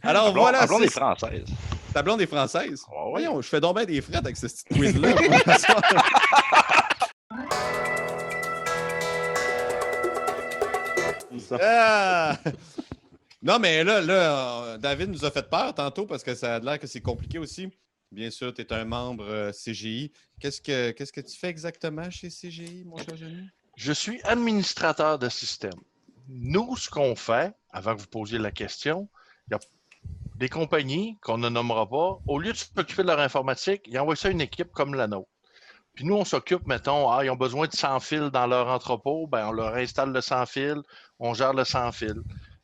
Alors Blonde, voilà, la blonde est c'est française. ta blonde est française. Ouais, ouais. Voyons, je fais donc bien des frettes avec ce petit quiz-là. Ah! Non, mais là, David nous a fait peur tantôt parce que ça a l'air que c'est compliqué aussi. Bien sûr, tu es un membre CGI. Qu'est-ce que tu fais exactement chez CGI, mon cher Jenny? Je suis administrateur de système. Nous, ce qu'on fait, avant que vous posiez la question, il y a des compagnies qu'on ne nommera pas. Au lieu de s'occuper de leur informatique, ils envoient ça à une équipe comme la nôtre. Puis nous, on s'occupe, mettons, ils ont besoin de sans fil dans leur entrepôt, ben on leur installe le sans fil, on gère le sans fil.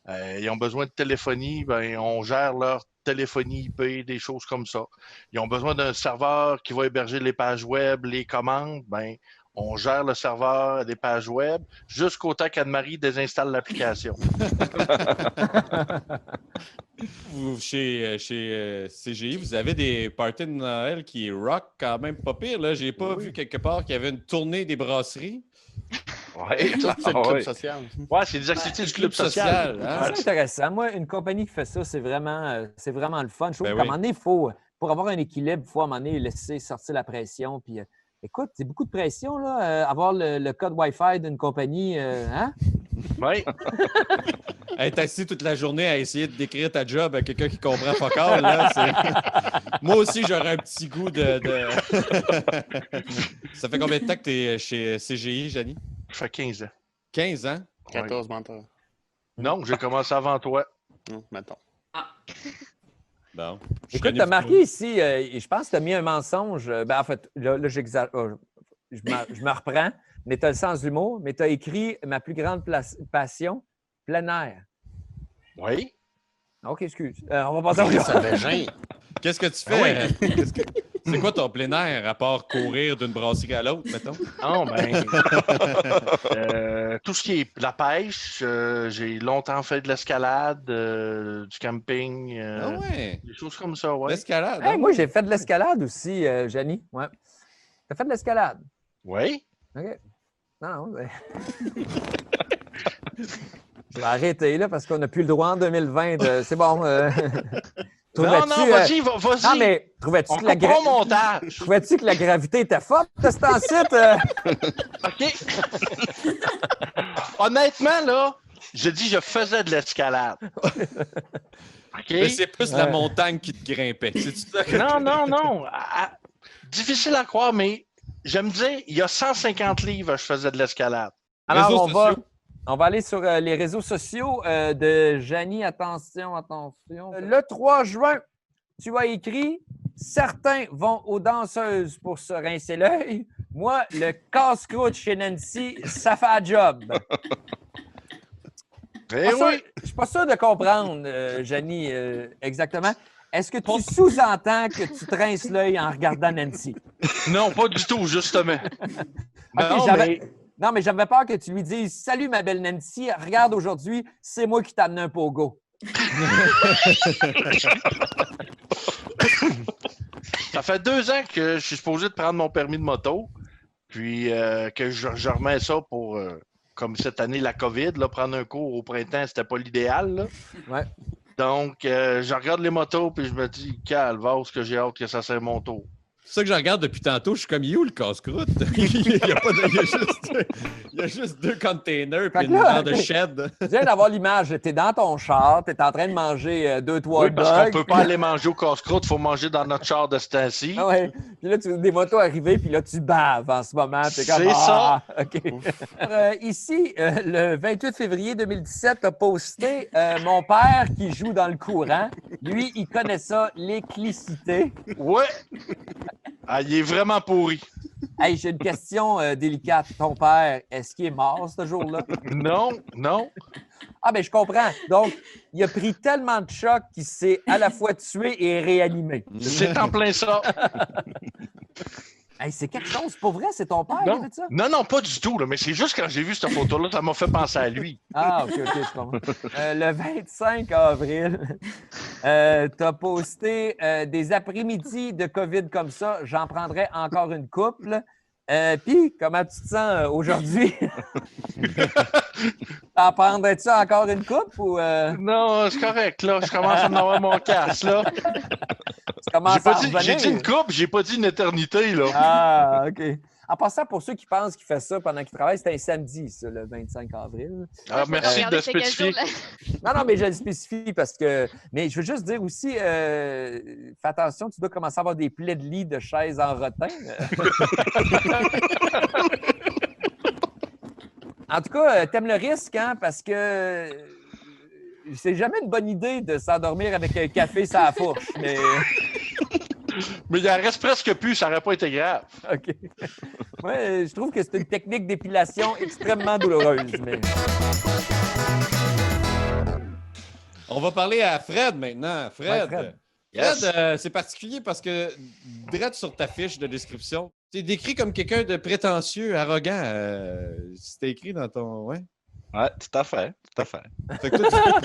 Ils ont besoin de téléphonie, ben on gère leur téléphonie IP, des choses comme ça. Ils ont besoin d'un serveur qui va héberger les pages web, les commandes, ben on gère le serveur des pages web jusqu'au temps qu'Anne-Marie désinstalle l'application. Chez CGI, vous avez des parties de Noël qui rock quand même pas pire. Là, j'ai pas vu quelque part qu'il y avait une tournée des brasseries. Ouais, C'est le club ouais. social. Ouais, c'est des activités du club social. hein? C'est intéressant. Moi, une compagnie qui fait ça, c'est vraiment le fun. Je trouve Ben qu'à un oui. moment donné, pour avoir un équilibre, il faut à un moment donné laisser sortir la pression. Puis, écoute, c'est beaucoup de pression, là, avoir le code Wi-Fi d'une compagnie. Hein? Oui. Être assis toute la journée à essayer de décrire ta job à quelqu'un qui comprend pas encore, là, moi aussi, j'aurais un petit goût de... Ça fait combien de temps que tu es chez CGI, Janie? Ça fait 15 ans. 15 ans? 14 menteurs. Non, j'ai commencé avant toi. Non, mettons. Bon. Écoute, tu as marqué ici, je pense que tu as mis un mensonge. En fait, là j'exagère. Je me reprends, mais tu as le sens de l'humour, mais tu as écrit ma plus grande passion, plein air. Oui. OK, excuse. On va passer au Ça fait gêne. Qu'est-ce que tu fais? C'est quoi ton plein air à part courir d'une brasserie à l'autre, mettons? Non, ben. Tout ce qui est la pêche, j'ai longtemps fait de l'escalade, du camping, Ah ouais? des choses comme ça, ouais. L'escalade. Hey, hein? moi, j'ai fait de l'escalade aussi, Janie. Ouais. Tu as fait de l'escalade? Oui. OK. Non. Je vais arrêter là parce qu'on n'a plus le droit en 2020 de. C'est bon. Non, vas-y, vas-y. Non, mais trouvais-tu On que la comprend au montage. trouvais-tu que la gravité était forte de cet site? OK. Honnêtement, là, je dis je faisais de l'escalade. OK? Mais c'est plus la montagne qui te grimpait. C'est-tu ça que- Non. Difficile à croire, mais j'aime dire, il y a 150 livres, je faisais de l'escalade. Alors, Réseaux on va aller sur les réseaux sociaux de Janie. Attention. Le 3 juin, tu as écrit « Certains vont aux danseuses pour se rincer l'œil. Moi, le casse-croûte chez Nancy, ça fait un job. » Eh Je oui. ne suis pas sûr de comprendre, Janie, exactement. Est-ce que tu sous-entends que tu te rinces l'œil en regardant Nancy? Non, pas du tout, justement. OK, Non, mais j'avais peur que tu lui dises « Salut, ma belle Nancy, regarde aujourd'hui, c'est moi qui t'ai amené un pogo. » Ça fait 2 ans que je suis supposé de prendre mon permis de moto, puis que je remets ça pour, comme cette année, la COVID, là, prendre un cours au printemps, c'était pas l'idéal. Là. Ouais. Donc, je regarde les motos, puis je me dis, calvaire, que j'ai hâte que ça soit mon tour. C'est ça que je regarde depuis tantôt. Je suis comme, il est où le casse-croûte? il y a juste 2 containers Fait et que une là, genre de shed. Je viens d'avoir l'image. Tu es dans ton char, tu es en train de manger 2-3 Oui, parce qu'on dogs. peut pas aller manger au casse-croûte, il faut manger dans notre char de ce temps-ci. Ah ouais. Puis là, tu des motos arriver, puis là, tu baves en ce moment. T'es comme, C'est ça. OK. Ici, le 28 février 2017, tu as posté mon père qui joue dans le courant. Lui, il connaît ça, l'éclicité. Ouais. Ah, il est vraiment pourri. Hey, j'ai une question délicate. Ton père, est-ce qu'il est mort ce jour-là? Non. Ah, ben je comprends. Donc, il a pris tellement de chocs qu'il s'est à la fois tué et réanimé. C'est en plein ça. Hey, c'est quelque chose. Pour vrai, c'est ton père qui a Non. fait ça? Non, pas du tout, là, mais c'est juste quand j'ai vu cette photo-là, ça m'a fait penser à lui. Ah, OK, je comprends. Le 25 avril, tu as posté des après-midi de COVID comme ça. J'en prendrais encore une couple. Puis, comment tu te sens aujourd'hui? T'en prendrais-tu encore une couple ou Non, c'est correct, là. Je commence à en avoir mon casse, là. tu commences à revenir? J'ai dit une couple, j'ai pas dit une éternité, là. Ah, OK. En passant, pour ceux qui pensent qu'il fait ça pendant qu'il travaille, c'est un samedi, ça, le 25 avril. Ah, Je vais merci regarder de c'est quel spécifier. jour, là. Non, mais je le spécifie parce que. Mais je veux juste dire aussi, fais attention, tu dois commencer à avoir des plaies de lit de chaises en rotin. En tout cas, t'aimes le risque, hein, parce que c'est jamais une bonne idée de s'endormir avec un café sur la fourche. Mais Mais il en reste presque plus, ça n'aurait pas été grave. OK. Moi, je trouve que c'est une technique d'épilation extrêmement douloureuse. Mais... On va parler à Fred maintenant. Fred, Ouais, Fred. Yes. c'est particulier parce que direct sur ta fiche de description, tu es décrit comme quelqu'un de prétentieux, arrogant. C'était écrit dans ton... Ouais. Ouais, tout à fait. Tout à fait. Fait que, toi,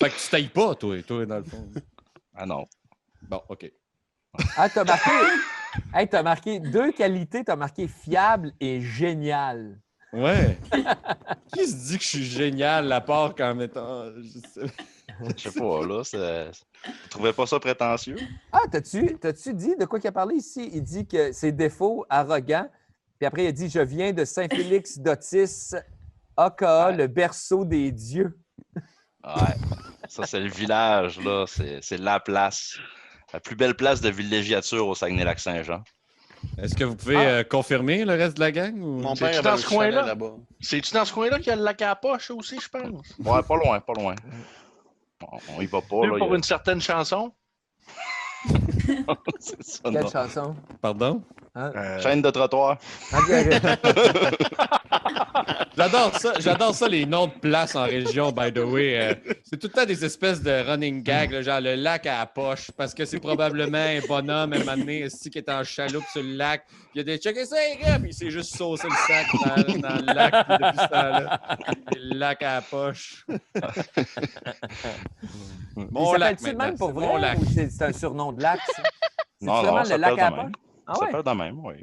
fait que tu tailles pas, toi, dans le fond. Ah non. Bon, OK. Ah, t'as marqué... Hey, t'as marqué 2 qualités. T'as marqué fiable et génial. Ouais. Qui se dit que je suis génial, à part qu'en mettant... Je sais pas, là. Tu trouvais pas ça prétentieux? Ah, t'as-tu dit de quoi qu'il a parlé ici? Il dit que ses défauts, arrogant. Puis après, il a dit « Je viens de Saint-Félix d'Otis, aka, le berceau des dieux. » Ouais. Ça, c'est le village, là. C'est la place. La plus belle place de villégiature au Saguenay-Lac-Saint-Jean. Est-ce que vous pouvez confirmer le reste de la gang? Ou... Mon C'est-tu père dans avait ce un chalet coin-là? là-bas. C'est-tu dans ce coin-là qu'il y a le lac à la poche aussi, je pense? Ouais, pas loin, pas loin. On y va pas, là. Pour une certaine chanson? C'est ça, Quelle non. chanson? Pardon? Chaîne de trottoir. J'adore ça, les noms de places en région, by the way. C'est tout le temps des espèces de running gag, là, genre le lac à la poche, parce que c'est probablement un bonhomme, un moment donné, ici, qui est en chaloupe sur le lac. Puis il a des checkers ça, les gars, puis il s'est juste saucé le sac dans le lac puis depuis ce temps-là. C'est le lac à la poche. Mon Il lac, s'appelle-tu de maintenant, même pour c'est vrai mon lac. ou c'est un surnom de lac? Ça? C'est Non, vraiment non, le ça lac s'appelle à de la même. poche? Ah Ça ouais? s'appelle de même, oui.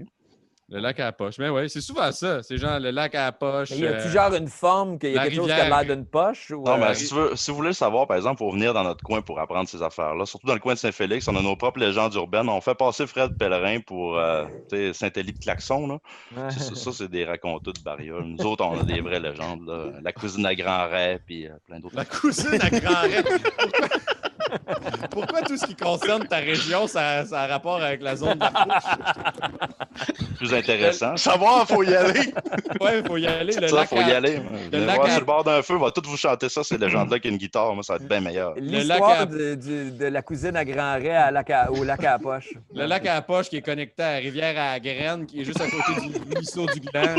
Le lac à la poche. Mais oui, c'est souvent ça. C'est genre le lac à la poche. Mais y a-tu genre une forme, qu'il y a la quelque chose qui a rivière. l'air d'une poche? Ou, Non, mais si vous voulez le savoir, par exemple, il faut venir dans notre coin pour apprendre ces affaires-là. Surtout dans le coin de Saint-Félix, on a nos propres légendes urbaines. On fait passer Fred Pellerin pour Saint-Élie de Klaxon. Là. Ouais. Ça, c'est des raconteux de Barriole. Nous autres, on a des vraies légendes. Là. La cousine à Grand Ray, puis plein d'autres. La cousine à Grand Ray. Pourquoi tout ce qui concerne ta région, ça a rapport avec la zone de Plus intéressant. Savoir, faut y aller. Ouais, il faut y aller. Le Ça, lac faut y aller. Venez lac voir à- sur le bord d'un feu, on va tous vous chanter ça, ces légendes-là qui a une guitare. Moi, ça va être bien meilleur. L'histoire lac de la cousine à Grand Ray au lac à la poche. Le lac à la poche qui est connecté à la rivière à la Graine, qui est juste à côté du ruisseau du Gland.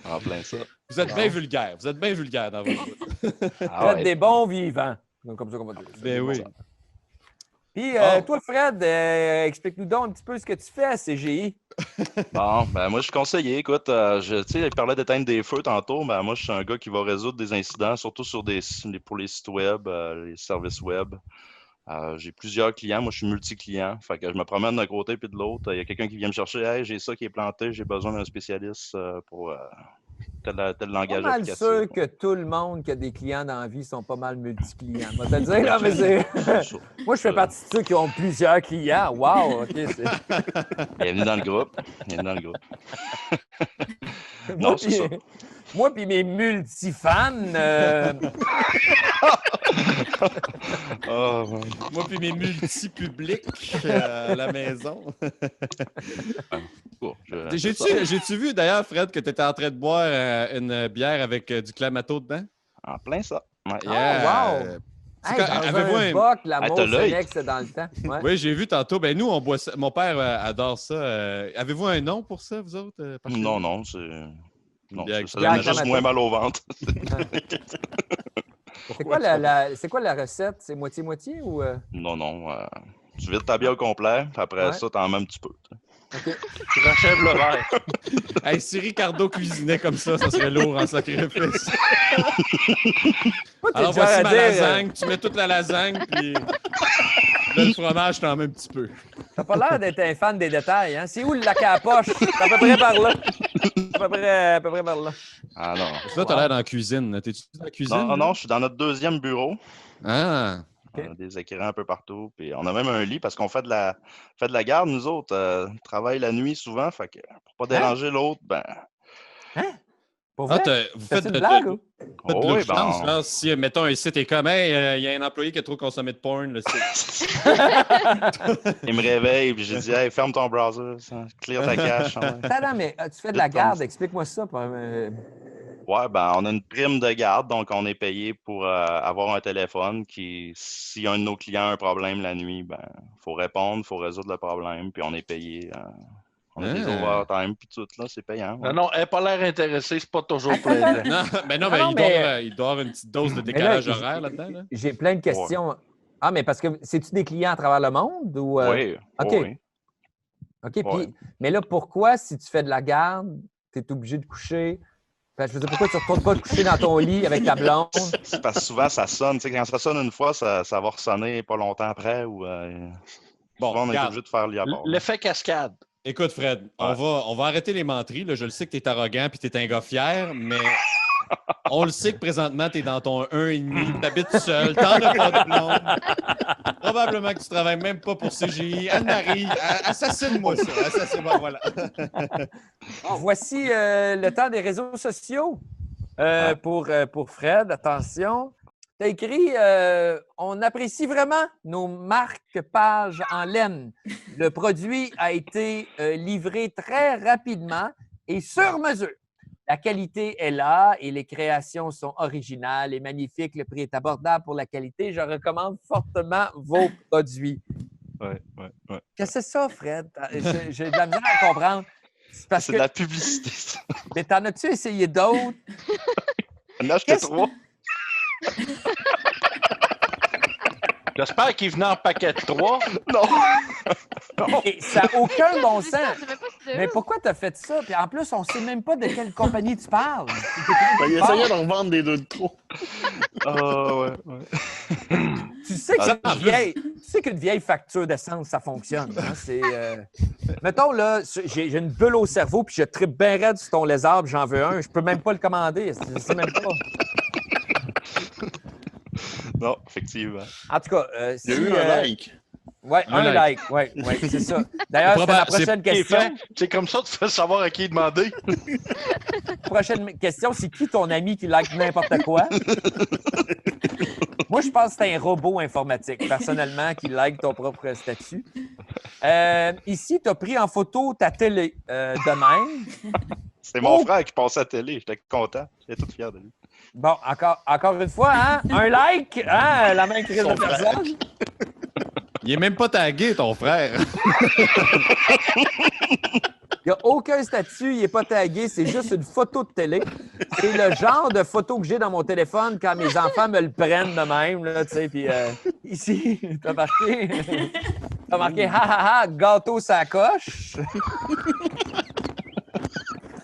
En plein ça. Vous êtes bien vulgaire. Vous êtes bien vulgaire dans votre route. Ah Faites ouais. des bons vivants. Donc, comme ça qu'on va dire. Ben oui. Puis, Oh. toi, Fred, explique-nous donc un petit peu ce que tu fais à CGI. Bon, ben moi, je suis conseiller. Écoute, tu sais, il parlait d'éteindre des feux tantôt. Ben moi, je suis un gars qui va résoudre des incidents, surtout sur pour les sites web, les services web. J'ai plusieurs clients. Moi, je suis multi-client. Fait que je me promène d'un côté puis de l'autre. Il y a quelqu'un qui vient me chercher. Hey, j'ai ça qui est planté. J'ai besoin d'un spécialiste pour tel Pas langage mal applicatif. sûr que tout le monde qui a des clients dans la vie sont pas mal multi-clients. On va te le dire, là, mais c'est... Moi, je fais partie de ceux qui ont plusieurs clients. Wow! OK, Bienvenue dans le groupe. Bienvenue dans le groupe. Moi, Non, c'est ça. Moi, puis mes multifans. Oh, ouais. Moi puis mes multi-publics à la maison. Cool. C'est ça. J'ai-tu vu d'ailleurs, Fred, que tu étais en train de boire une bière avec du clamato dedans? En plein ça. Ouais. wow! C'est Hey, quand- dans avez-vous un un- boc, la Ah, t'as l'œil. Mosenex dans le temps. Ouais. Oui, j'ai vu tantôt. Ben nous, on boit ça. Mon père adore ça. Avez-vous un nom pour ça, vous autres? Non, non, c'est. Non, Bien, ça bien donne juste clamato. moins mal au ventre. C'est quoi la recette? C'est moitié-moitié ou... Non. Tu vides ta bière au complet, puis après ça, t'en mets un petit peu. OK. Tu rachèves le verre. Hey, si Ricardo cuisinait comme ça serait lourd en sacrifice. Toi, t'es Alors déjà voici à ma dire, lasagne. Tu mets toute la lasagne, puis là, le fromage, t'en mets un petit peu. T'as pas l'air d'être un fan des détails, hein? C'est où le lac à la poche? C'est à peu près par là. À peu près par là. Ah non. Là, t'as l'air dans la cuisine. T'es-tu dans la cuisine? Non, je suis dans notre deuxième bureau. Ah! On a des écrans un peu partout. Puis on a même un lit parce qu'on fait de la garde, nous autres. On travaille la nuit souvent. Fait que pour pas déranger l'autre, ben. Pour vrai? Vous C'est faites une de blague, ou? Oh, oui, l'urgence, ben, là. Si, mettons, un site est comme, hey, il y a un employé qui a trop consommé de porn, le site. il me réveille puis j'ai dit hey, ferme ton browser, clear ta cache. Attends, mais tu fais de la garde, explique-moi ça. Ouais, ben on a une prime de garde, donc on est payé pour avoir un téléphone qui, si un de nos clients a un problème la nuit, ben faut répondre, faut résoudre le problème, puis on est payé. On a des overtime, puis tout, là, c'est payant. Ouais. Non, elle n'a pas l'air intéressée, c'est pas toujours plaisant. Il doit y avoir une petite dose de décalage horaire là-dedans. Là. J'ai plein de questions. Ouais. Ah, mais parce que c'est-tu des clients à travers le monde? Ou, Oui. OK. Oui. OK, puis, mais là, pourquoi, si tu fais de la garde, tu es obligé de coucher? Je veux dire, pourquoi tu ne retournes pas te coucher dans ton lit avec ta blonde? C'est parce que souvent, ça sonne. Tu sais, quand ça sonne une fois, ça va ressonner pas longtemps après. Ou, souvent, on est obligé de faire l'IAPOR. L'effet cascade. Écoute, Fred, on va arrêter les menteries. Là. Je le sais que tu es arrogant et tu es un gars fier, mais on le sait que présentement, tu es dans ton 1,5, tu habites seul, tu n'en as pas de blonde. Probablement que tu ne travailles même pas pour CGI. Anne-Marie, assassine-moi ça. Assassine-moi, voilà. Voici le temps des réseaux sociaux pour Fred. Attention. Tu as écrit on apprécie vraiment nos marque-pages en laine. Le produit a été livré très rapidement et sur mesure. La qualité est là et les créations sont originales et magnifiques. Le prix est abordable pour la qualité. Je recommande fortement vos produits. Oui. Qu'est-ce que c'est ça, Fred? J'ai de la misère à comprendre. C'est de la publicité, ça. Mais t'en as-tu essayé d'autres? On a acheté 3. J'espère qu'il venait en paquet de 3. Non. Et ça n'a aucun bon C'est ça, sens. je savais pas si c'était Mais eux. pourquoi tu as fait ça? Puis en plus, on ne sait même pas de quelle compagnie tu parles. Il essayait d'en vendre des deux de trop. Ouais. Tu sais qu'une vieille facture d'essence, ça fonctionne. Hein? C'est, mettons, là, j'ai une bulle au cerveau puis je tripe bien raide sur ton lézard puis j'en veux un. Je peux même pas le commander. Je sais même pas. Non, effectivement. En tout cas, Il y a eu un like. Oui, un like. Oui, c'est ça. D'ailleurs, c'est la prochaine question. C'est comme ça que tu fais savoir à qui demander. Prochaine question, c'est qui ton ami qui like n'importe quoi? Moi, je pense que c'est un robot informatique, personnellement, qui like ton propre statut. Ici, tu as pris en photo ta télé de même. C'est mon frère qui passait à la télé. J'étais content. J'étais tout fier de lui. Bon, encore une fois, hein? Un like, hein? La même crise de personne. Il est même pas tagué, ton frère. Il n'y a aucun statut, il n'est pas tagué, c'est juste une photo de télé. C'est le genre de photo que j'ai dans mon téléphone quand mes enfants me le prennent de même, là, tu sais, puis ici, t'as marqué ha ha ha, gâteau sacoche.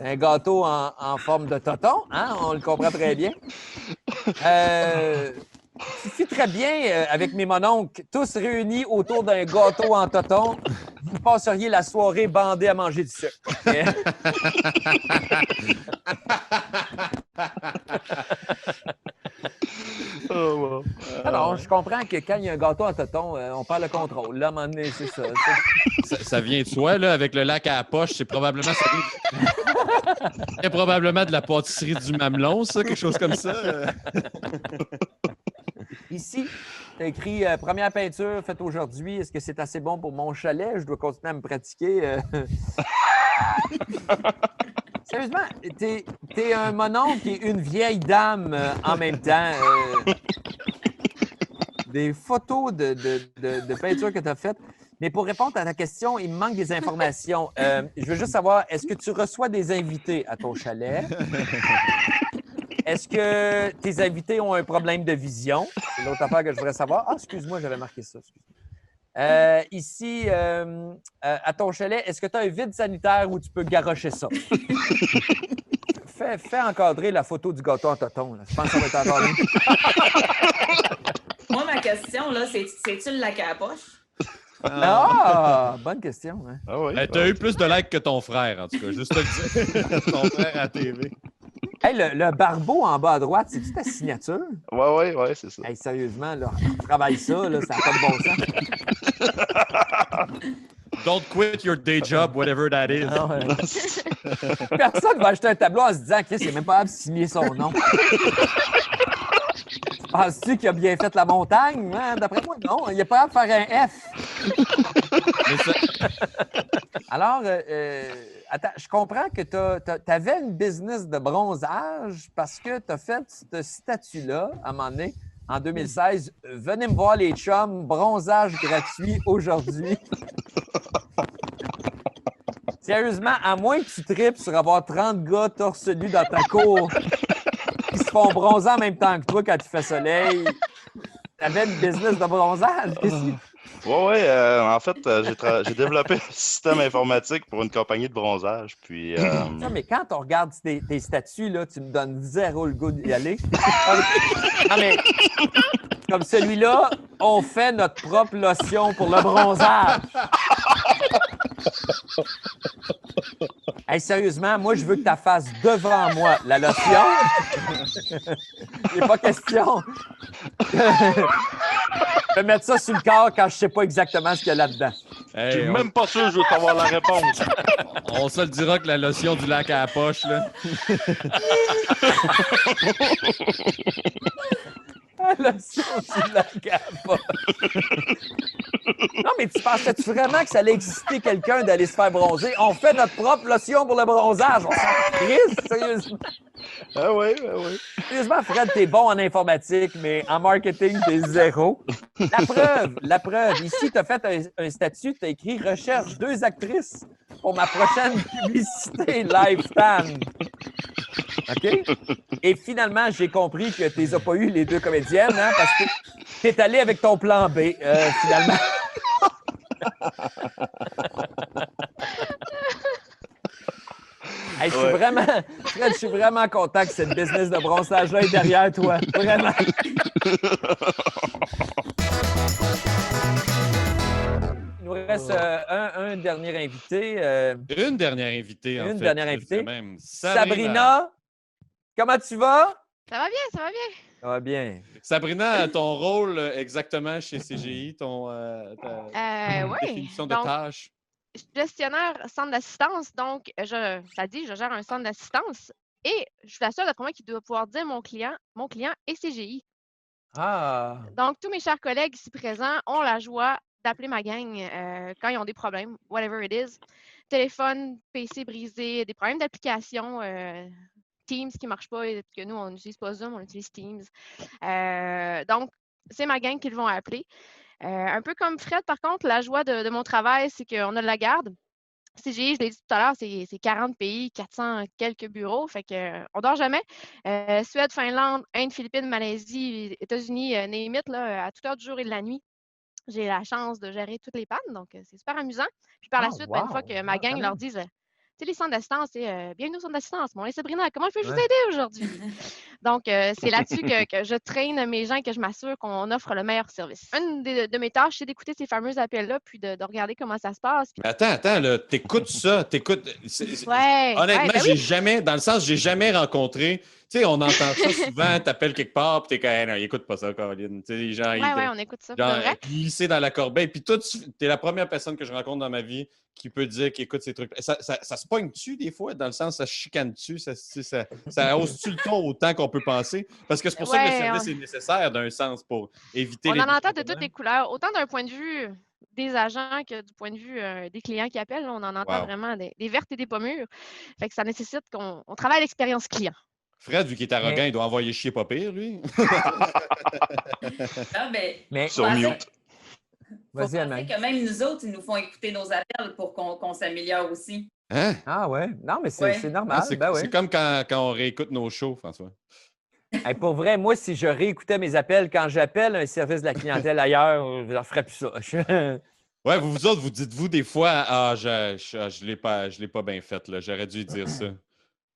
Un gâteau en forme de toton, hein? On le comprend très bien. Tu fais très bien avec mes mononcles, tous réunis autour d'un gâteau en toton. Vous passeriez la soirée bandée à manger du sucre. Alors, je comprends que quand il y a un gâteau en toton, on perd le contrôle. Là, à un moment donné, c'est ça. Ça vient de soi, là, avec le lac à la poche. C'est probablement probablement de la pâtisserie du Mamelon, ça, quelque chose comme ça. Ici, tu as écrit première peinture faite aujourd'hui. Est-ce que c'est assez bon pour mon chalet? Je dois continuer à me pratiquer. Sérieusement, t'es un mononcle et une vieille dame en même temps. Des photos de peinture que tu as faites. Mais pour répondre à ta question, il me manque des informations. Je veux juste savoir, est-ce que tu reçois des invités à ton chalet? Est-ce que tes invités ont un problème de vision? C'est l'autre affaire que je voudrais savoir. Ah, excuse-moi, j'avais marqué ça. Ici, à ton chalet, est-ce que tu as un vide sanitaire où tu peux garrocher ça? Fais encadrer la photo du gâteau en toton. Là. Je pense que ça va être encore mieux. Moi, ma question, là, c'est-tu le lac à la poche? Ah, bonne question. Hein? Ah oui. T'as eu plus de likes que ton frère, en tout cas. Juste te le dire. Ton frère à la TV. Hey, le barbeau en bas à droite, c'est-tu ta signature? Ouais, c'est ça. Hey, sérieusement, là, travaille ça, là, ça n'a pas de bon sens. Don't quit your day job, whatever that is. Ah ouais. Personne va acheter un tableau en se disant Chris, il n'est même pas capable de signer son nom. Penses-tu qu'il a bien fait la montagne? Hein? D'après moi, non. Il n'est pas capable de faire un F. Alors, attends, je comprends que tu avais une business de bronzage parce que tu as fait ce statut-là, à un moment donné, en 2016. Venez me voir les chums, bronzage gratuit aujourd'hui. Sérieusement, à moins que tu tripes sur avoir 30 gars torse nu dans ta cour qui se font bronzer en même temps que toi quand il fait soleil, t'avais une business de bronzage. En fait, j'ai développé un système informatique pour une compagnie de bronzage. Puis, Non, mais quand on regarde tes statuts, là, tu me donnes zéro le goût d'y aller. Non, mais comme celui-là, on fait notre propre lotion pour le bronzage. Hey, sérieusement, moi, je veux que tu fasses devant moi la lotion. Il n'est pas question de mettre ça sur le corps quand je ne sais pas exactement ce qu'il y a là-dedans. Je suis même pas sûr que je veux savoir la réponse. On se le dira que la lotion du lac à la poche, là. La lotion du lac à la poche. Non, mais tu pensais-tu vraiment que ça allait exciter quelqu'un d'aller se faire bronzer? On fait notre propre lotion pour le bronzage. On s'en crisse, sérieusement. Ah oui. Sérieusement, Fred, t'es bon en informatique, mais en marketing, t'es zéro. La preuve. Ici, t'as fait un statut, t'as écrit « Recherche 2 actrices pour ma prochaine publicité Lifetime ». OK? Et finalement, j'ai compris que tu les as pas eu, les 2 comédiennes, hein, parce que t'es allé avec ton plan B, finalement. Hey, Fred, je suis vraiment content que cette business de bronzage-là est derrière toi. Vraiment. Il nous reste un dernier invité. Une dernière invitée, en fait. Une dernière invitée. Même. Sabrina, comment tu vas? Ça va bien, ça va bien. Ça va bien. Sabrina, ton rôle exactement chez CGI, ta Oui. définition de Donc, tâche? je suis gestionnaire centre d'assistance, donc je gère un centre d'assistance et je suis la seule, d'après moi, qui doit pouvoir dire mon client est CGI. Ah! Donc, tous mes chers collègues ici présents ont la joie d'appeler ma gang quand ils ont des problèmes, whatever it is. Téléphone, PC brisé, des problèmes d'application, Teams qui ne marche pas, parce que nous, on n'utilise pas Zoom, on utilise Teams. Donc, c'est ma gang qu'ils vont appeler. Un peu comme Fred, par contre, la joie de mon travail, c'est qu'on a de la garde. CGI, je l'ai dit tout à l'heure, c'est 40 pays, 400 quelques bureaux, fait qu'on ne dort jamais. Suède, Finlande, Inde, Philippines, Malaisie, États-Unis, name it, là, à toute heure du jour et de la nuit. J'ai la chance de gérer toutes les pannes, donc c'est super amusant. Puis par la suite, une fois que ma gang leur dise tu sais, les centres d'assistance, bienvenue au centre d'assistance. Mon nom est Sabrina, comment je peux vous aider aujourd'hui? Donc, c'est là-dessus que je traîne mes gens et que je m'assure qu'on offre le meilleur service. Une de mes tâches, c'est d'écouter ces fameux appels-là puis de regarder comment ça se passe. Mais attends, là, t'écoutes ça, Ouais. Honnêtement, Ben j'ai jamais, dans le sens, j'ai jamais rencontré. Tu sais, on entend ça souvent, t'appelles quelque part, puis t'es comme, hey, non, écoute pas ça, Caroline. Tu sais, les gens, on écoute ça. genre, glisser dans la corbeille. Puis toi, t'es la première personne que je rencontre dans ma vie qui peut dire qu'il écoute ces trucs. Ça se pogne-tu des fois, dans le sens, ça chicane-tu, ça hausse-tu le ton autant qu'on peut penser? Parce que c'est pour ça que le service est nécessaire, d'un sens, pour éviter on en entend de toutes les couleurs, autant d'un point de vue des agents que du point de vue des clients qui appellent. Là, on en entend vraiment des vertes et des pas mûres. Fait que ça nécessite qu'on travaille l'expérience client. Fred, vu qu'il est arrogant, il doit envoyer chier pas pire, lui. Non, mais sur mute. Vas-y, Anne. Que même nous autres, ils nous font écouter nos appels pour qu'on s'améliore aussi. Hein? Ah ouais? Non, mais c'est normal. C'est comme quand on réécoute nos shows, François. Hey, pour vrai, moi, si je réécoutais mes appels, quand j'appelle un service de la clientèle ailleurs, je ne ferais plus ça. Ouais, vous autres, vous dites-vous des fois, je l'ai pas bien fait, là. J'aurais dû dire ça.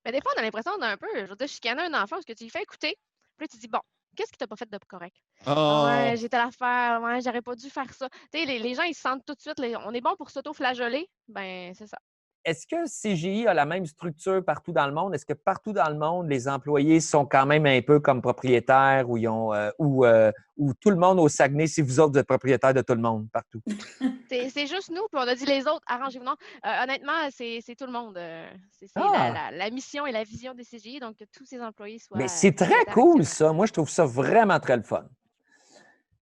Mais des fois, on a l'impression d'un peu, je veux dire, chicaner un enfant parce que tu lui fais écouter. Puis là, tu dis, bon, qu'est-ce qui t'a pas fait de correct? Oh! Ouais, j'ai telle affaire, ouais, j'aurais pas dû faire ça. Tu sais, les gens, ils se sentent tout de suite, on est bon pour s'auto-flageoler. Ben, c'est ça. Est-ce que CGI a la même structure partout dans le monde? Est-ce que partout dans le monde, les employés sont quand même un peu comme propriétaires ou ou tout le monde au Saguenay, si vous autres, vous êtes propriétaires de tout le monde partout? C'est juste nous, puis on a dit les autres, arrangez-vous. Non, honnêtement, c'est tout le monde. C'est la mission et la vision des CGI, donc que tous ces employés soient. Mais c'est très cool, ça. Moi, je trouve ça vraiment très le fun.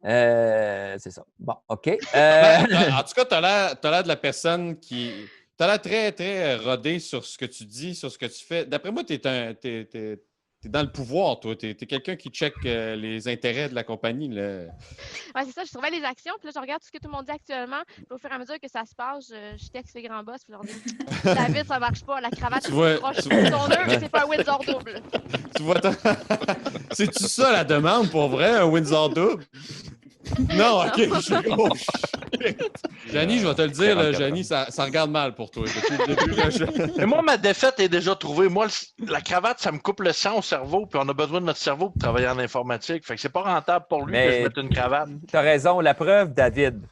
C'est ça. Bon, OK. En tout cas, tu as l'air de la personne qui... Tu as l'air très, très rodé sur ce que tu dis, sur ce que tu fais. D'après moi, tu es dans le pouvoir, toi. Tu es quelqu'un qui check les intérêts de la compagnie. Oui, c'est ça. Je trouvais les actions, puis là, je regarde tout ce que tout le monde dit actuellement. Puis au fur et à mesure que ça se passe, je texte les grands boss, puis je leur dis David, ça marche pas. La cravate, c'est proche. Ton nœud, mais c'est pas un Windsor double. Tu vois, c'est-tu ça la demande pour vrai, un Windsor double? Non, OK. Janie, je vais te le dire, là, Janie, ça regarde mal pour toi. Depuis le début, là, Mais moi, ma défaite est déjà trouvée. Moi, la cravate, ça me coupe le sang au cerveau, puis on a besoin de notre cerveau pour travailler en informatique. Fait que c'est pas rentable pour lui que je mette une cravate. Tu as raison. La preuve, David.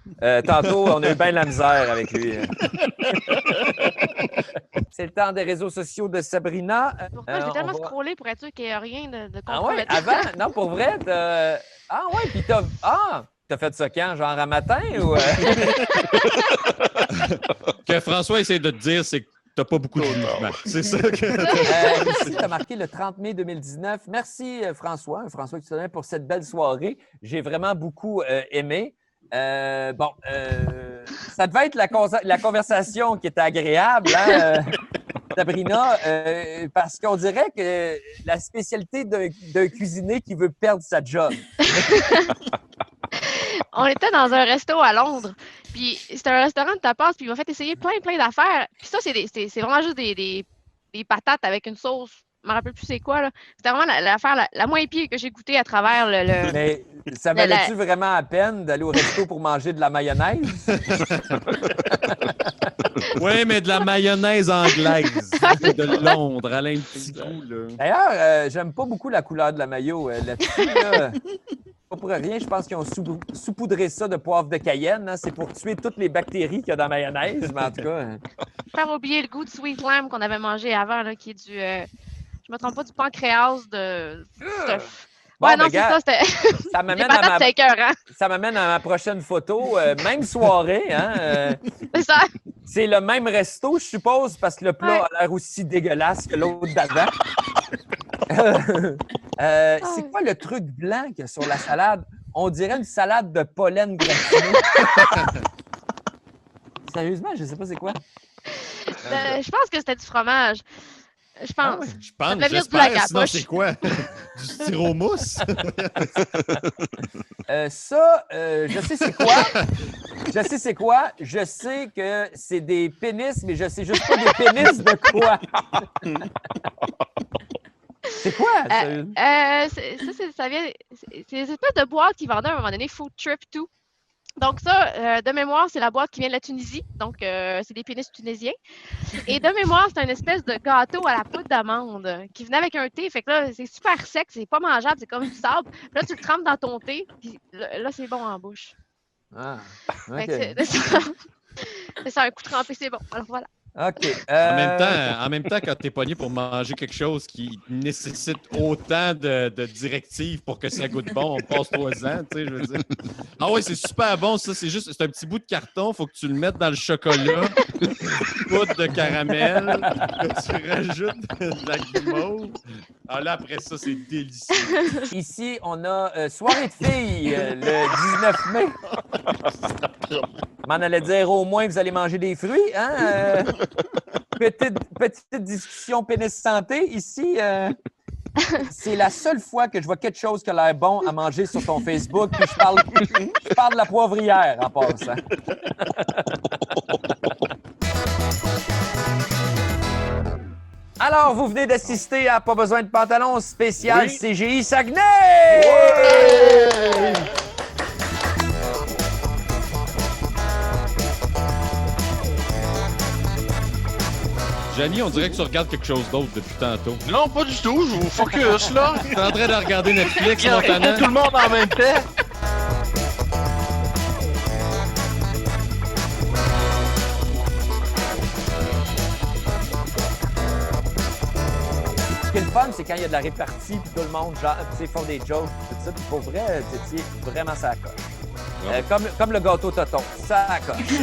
Tantôt, on a eu bien de la misère avec lui. C'est le temps des réseaux sociaux de Sabrina. Pourquoi j'ai tellement scrollé pour être sûr qu'il n'y a rien de Ah ouais? compromettant. Avant? Non, pour vrai? Ah ouais, puis t'as fait ça quand? Genre à matin ou... que François essaie de te dire, c'est que t'as pas beaucoup de jugement. C'est ça que... Ici, tu as marqué le 30 mai 2019. Merci, François Custodin, pour cette belle soirée. J'ai vraiment beaucoup aimé. Ça devait être la conversation qui était agréable, hein, Sabrina, parce qu'on dirait que la spécialité d'un cuisinier qui veut perdre sa job. On était dans un resto à Londres, puis c'était un restaurant de tapas, puis ils m'ont fait essayer plein d'affaires. Puis ça, c'est vraiment juste des patates avec une sauce. Je me rappelle plus c'est quoi, là. C'était vraiment l'affaire la moins pire que j'ai goûtée à travers le... Mais ça valait-tu vraiment la peine d'aller au resto pour manger de la mayonnaise? Oui, mais de la mayonnaise anglaise de Londres. Elle a un petit goût, là. D'ailleurs, j'aime pas beaucoup la couleur de la mayo là-dessus. Là. Pas pour rien, je pense qu'ils ont saupoudré ça de poivre de Cayenne. Hein. C'est pour tuer toutes les bactéries qu'il y a dans la mayonnaise, mais en tout cas... Faire oublier le goût de sweet lamb qu'on avait mangé avant, là, qui est du... je me trompe pas, du pancréas de... Bon, ouais, non, c'est ça, c'était... Ça m'amène c'est écœurant. Ça m'amène à ma prochaine photo. Même soirée, hein? C'est ça. C'est le même resto, je suppose, parce que le plat a l'air aussi dégueulasse que l'autre d'avant. C'est quoi le truc blanc qu'il y a sur la salade? On dirait une salade de pollen gratiné. Sérieusement, je ne sais pas c'est quoi. Je pense que c'était du fromage. Je pense. Ah ouais, je pense, j'espère, sinon c'est quoi? Du styromousse? Je sais c'est quoi. Je sais c'est quoi. Je sais que c'est des pénis, mais je sais juste pas des pénis de quoi. C'est quoi? Ça vient... C'est des espèces de boîtes qui vendaient à un moment donné, Food Trip 2. Donc ça, de mémoire, c'est la boîte qui vient de la Tunisie. Donc, c'est des pénis tunisiens. Et de mémoire, c'est une espèce de gâteau à la poudre d'amande qui venait avec un thé. Fait que là, c'est super sec, c'est pas mangeable, c'est comme du sable. Puis là, tu le trempes dans ton thé, puis là, c'est bon en bouche. Ah, Fait OK. que c'est ça, un coup trempé, c'est bon. Alors voilà. OK. En même temps, quand tu es pogné pour manger quelque chose qui nécessite autant de directives pour que ça goûte bon, on passe 3 ans, tu sais, je veux dire. Ah oui, c'est super bon, ça. C'est un petit bout de carton, il faut que tu le mettes dans le chocolat, poudre de caramel, tu rajoutes de la guimauve. Ah là, après ça, c'est délicieux. Ici, on a soirée de filles le 19 mai. Je m'en allais dire au moins vous allez manger des fruits, hein? Petite discussion pénis santé. Ici, c'est la seule fois que je vois quelque chose qui a l'air bon à manger sur ton Facebook. Puis je parle de la poivrière en passant. Alors, vous venez d'assister à Pas besoin de pantalon spécial Oui. CGI Saguenay! Janie, on dirait que tu regardes quelque chose d'autre depuis tantôt. Non, pas du tout. Je vous focus, là. T'es en train de regarder Netflix, Tout Montana. le monde en même temps. Ce qui est le fun, c'est quand il y a de la répartie, puis tout le monde, genre, tu sais, font des jokes, tout ça. Puis pour vrai, tu étiez vraiment ça coche. Comme le gâteau Toton, ça coche.